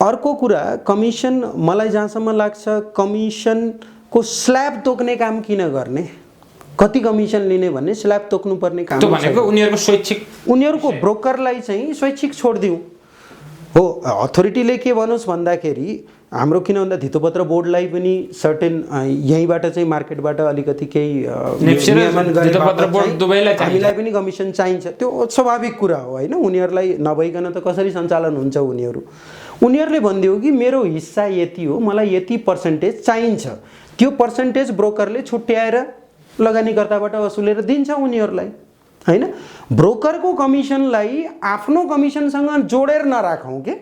अर्को कुरा, कमिसन मलाई जहाँसम्म लाग्छ कमिसनको स्ल्याब तोक्ने काम किन गर्ने, कति कमिसन लिने भन्ने स्ल्याब तोक्नुपर्ने काम भनेको उनीहरूको स्वैच्छिक, उनीहरूको ब्रोकरलाई चाहिँ स्वैच्छिक छोडिदिउँ हो अथोरिटीले के भनोस् भन्दाखेरि हाम्रो किन भन्दा धितोपत्र बोर्डलाई पनि सर्टेन यहीँबाट चाहिँ मार्केटबाट अलिकति केही नेप्सी र नियमन गरे धितोपत्र बापत बोर्ड चाहिँ दुवैलाई चाहिन्छ। हामीलाई पनि कमिसन चाहिन्छ। त्यो स्वाभाविक कुरा हो होइन, उनीहरूलाई नभइकन त कसरी सञ्चालन हुन्छ उनीहरूले भनिदियो कि मेरो हिस्सा यति हो, मलाई यति पर्सेन्टेज चाहिन्छ, त्यो पर्सेन्टेज ब्रोकरले छुट्याएर लगानीकर्ताबाट वसुलेर दिन्छ उनीहरूलाई होइन। ब्रोकरको कमिसनलाई आफ्नो कमिसनसँग जोडेर नराखौँ के,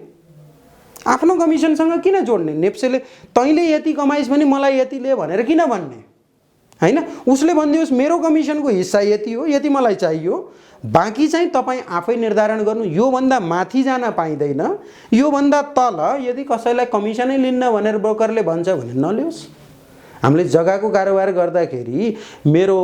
आफ्नो कमिसनसँग किन जोड्ने? नेप्सेले तैँले यति कमाइस् भने मलाई यति ले भनेर किन भन्ने होइन। उसले भनिदियोस् मेरो कमिसनको हिस्सा यति हो, यति मलाई चाहियो, बाँकी चाहिँ तपाईँ आफै निर्धारण गर्नु, योभन्दा माथि जान पाइँदैन, योभन्दा तल यदि कसैलाई कमिसनै लिन्न भनेर ब्रोकरले भन्छ भने नलियोस्। हामीले जग्गाको कारोबार गर्दाखेरि मेरो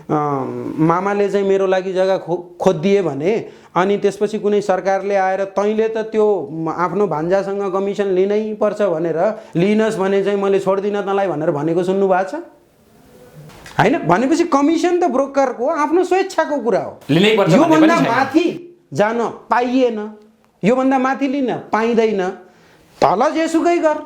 मामाले चाहिँ मेरो लागि जग्गा खोजिदिए भने अनि त्यसपछि कुनै सरकारले आएर तैँले त त्यो आफ्नो भान्जासँग कमिसन लिनै पर्छ भनेर लिनस् भने चाहिँ मैले छोड्दिनँ तँलाई भनेर भनेको सुन्नु भएको छ होइन। भनेपछि कमिसन त ब्रोकरको आफ्नो स्वेच्छाको कुरा हो। योभन्दा माथि जान पाइएन, योभन्दा माथि लिन पाइँदैन, तल जेसुकै गर।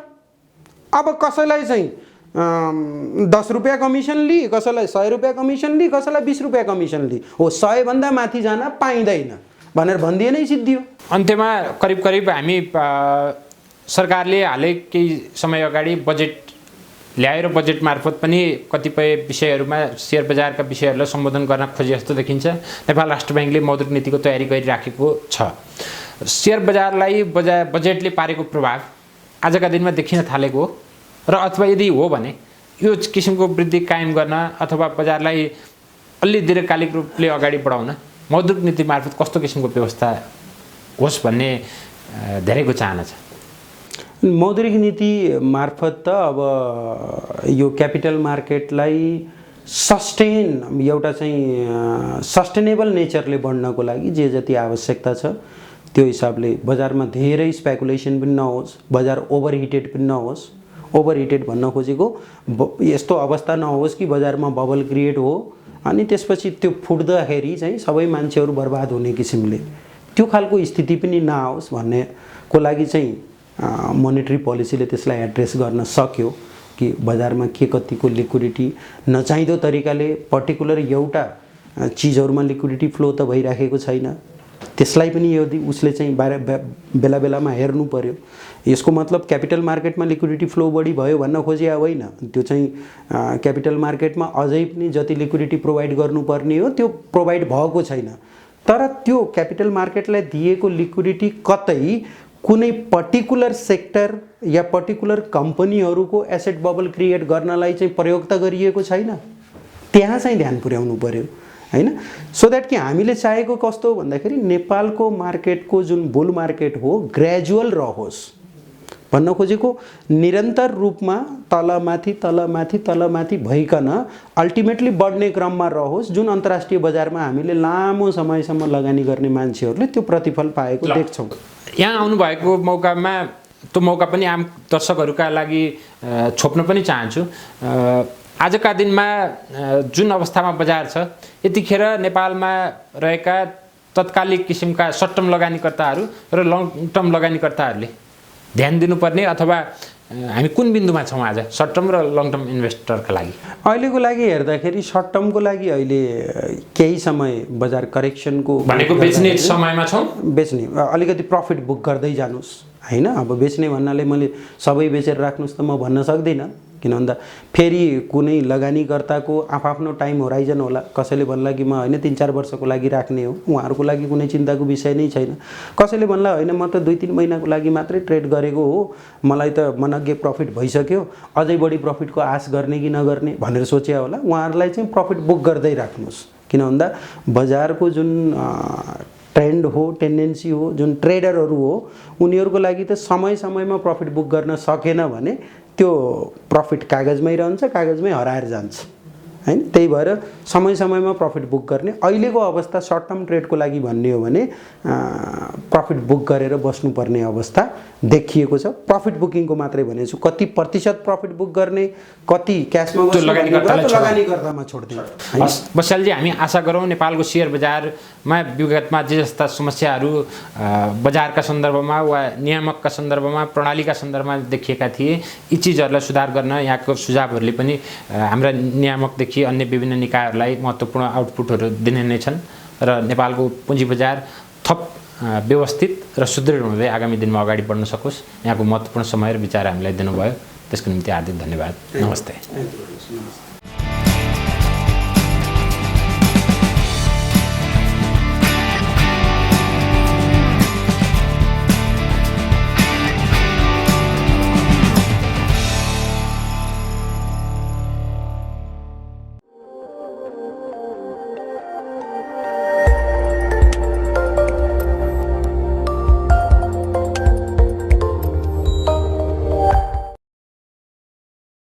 अब कसैलाई चाहिँ 10 रुपियाँ कमिसन लि, कसैलाई 100 रुपियाँ कमिसन लि, कसैलाई 20 रुपियाँ कमिसन लि, हो 100 भन्दा माथि जान पाइँदैन भनेर भनिदिए नै सिद्धियो। अन्त्यमा करिब करिब हामी सरकारले हालै केही समय अगाडि बजेट ल्याएर बजेट मार्फत पनि कतिपय विषयहरूमा सेयर बजारका विषयहरूलाई सम्बोधन गर्न खोजे जस्तो देखिन्छ। नेपाल राष्ट्र ब्याङ्कले मौद्रिक नीतिको तयारी गरिराखेको छ। सेयर बजारलाई बजेटले पारेको प्रभाव आजका दिनमा देखिन थालेको हो र अथवा यदि हो भने यो किसिमको वृद्धि कायम गर्न अथवा बजारलाई अलि दीर्घकालिक रूपले अगाडि बढाउन मौद्रिक नीति मार्फत कस्तो किसिमको व्यवस्था होस् भन्ने धेरैको चाहना छ। मौद्रिक नीति मार्फत त अब यो क्यापिटल मार्केटलाई सस्टेन एउटा चाहिँ सस्टेनेबल नेचरले बढ्नको लागि जे जति आवश्यकता छ त्यो हिसाबले बजारमा धेरै स्पेकुलेसन पनि नहोस्, बजार ओभरहिटेड पनि नहोस्। ओभरहिटेड भन्न खोजेको यस्तो अवस्था नहोस् कि बजारमा बबल क्रिएट हो अनि त्यसपछि त्यो फुट्दाखेरि चाहिँ सबै मान्छेहरू बर्बाद हुने किसिमले त्यो खालको स्थिति पनि नआओस् भन्नेको लागि चाहिँ मोनेटरी पोलिसीले त्यसलाई एड्रेस गर्न सक्यो कि बजारमा के कतिको लिक्विडिटी नचाहिँदो तरिकाले पर्टिकुलर एउटा चिजहरूमा लिक्विडिटी फ्लो त भइराखेको छैन, त्यसलाई पनि यदि उसले चाहिँ बेला बेलामा हेर्नु पर्यो। यसको मतलब क्यापिटल मार्केटमा लिक्विडिटी फ्लो बढी भयो भन्न खोजे होइन, त्यो चाहिँ क्यापिटल मार्केटमा अझै पनि जति लिक्विडिटी प्रोभाइड गर्नुपर्ने हो त्यो प्रोभाइड भएको छैन। तर त्यो क्यापिटल मार्केटलाई दिएको लिक्विडिटी कतै कुनै पर्टिकुलर सेक्टर या पर्टिकुलर कम्पनीहरूको एसेट बबल क्रिएट गर्नलाई चाहिँ प्रयोग त गरिएको छैन, त्यहाँ चाहिँ ध्यान पुर्याउनु पर्यो हैन। सो द्याट कि हामीले चाहेको कस्तो भन्दाखेरि नेपालको मार्केटको जुन बुल मार्केट हो ग्रेजुअल रहोस् भन्न खोजेको, निरन्तर रूपमा तलमाथि तलमाथि तलमाथि भइकन अल्टिमेटली बढ्ने क्रममा रहोस्, जुन अन्तर्राष्ट्रिय बजारमा हामीले लामो समयसम्म लगानी गर्ने मान्छेहरूले त्यो प्रतिफल पाएको देख्छौँ। यहाँ आउनुभएको मौकामा त्यो मौका पनि आम दर्शकहरूका लागि छोप्न पनि चाहन्छु। आजका दिनमा जुन अवस्थामा बजार छ यतिखेर नेपालमा रहेका तत्कालिक किसिमका सर्ट टर्म लगानीकर्ताहरू र लङ टर्म लगानीकर्ताहरूले ध्यान दिनुपर्ने अथवा हामी कुन बिन्दुमा छौँ आज सर्ट टर्म र लङ टर्म इन्भेस्टरका लागि? अहिलेको लागि हेर्दाखेरि सर्ट टर्मको लागि अहिले केही समय बजार करेक्सनको भनेको बेच्ने समयमा छौँ। बेच्ने अलिकति प्रफिट बुक गर्दै जानुहोस् हैन। अब बेच्ने भन्नाले मैले सबै बेचेर राख्नुहोस् त म भन्न सक्दिनँ, किन भन्दा फेरि कुनै लगानीकर्ताको आफ्नो टाइम होराइजन होला। कसैले भन्ला कि म होइन 3-4 वर्षको लागि राख्ने हो, उहाँहरूको लागि कुनै चिन्ताको विषय नै छैन। कसैले भन्ला होइन म त 2-3 महिनाको लागि मात्रै ट्रेड गरेको हो, मलाई त मनग्गे प्रफिट भइसक्यो, अझै बढी प्रफिटको आश गर्ने कि नगर्ने भनेर सोचे होला। उहाँहरूलाई चाहिँ प्रफिट बुक गर्दै राख्नुहोस्, किन भन्दा बजारको जुन ट्रेन्ड हो, टेन्डेन्सी हो, जुन ट्रेडरहरू हो उनीहरूको लागि त समय समयमा प्रफिट बुक गर्न सकेन भने त्यो प्रफिट कागजमै रहन्छ, कागजमै हराएर जान्छ हैन। त्यही भएर समय समयमा प्रफिट बुक गर्ने। अहिलेको अवस्था सर्ट टर्म ट्रेडको लागि भन्ने हो भने प्रफिट बुक गरेर बस्नुपर्ने अवस्था देखिएको छ। प्रफिट बुकिङको मात्रै भनेको छु, कति प्रतिशत प्रफिट बुक गर्ने, कति क्यासमा लगानीकर्तामा छोड्दिनु। बस्यालजी, हामी आशा गरौँ नेपालको सेयर बजारमा विगतमा जे जस्ता समस्याहरू बजारका सन्दर्भमा वा नियामकका सन्दर्भमा प्रणालीका सन्दर्भमा देखिएका थिए, यी चिजहरूलाई सुधार गर्न यहाँको सुझावहरूले पनि हाम्रा नियामकदेखि अन्य विभिन्न निकायहरूलाई महत्त्वपूर्ण आउटपुटहरू दिने नै छन् र नेपालको पुँजी बजार थप व्यवस्थित र सुदृढ हुँदै आगामी दिनमा अगाडि बढ्न सकोस्। यहाँको महत्त्वपूर्ण समय र विचार हामीलाई दिनुभयो, त्यसको निम्ति हार्दिक धन्यवाद। नमस्ते।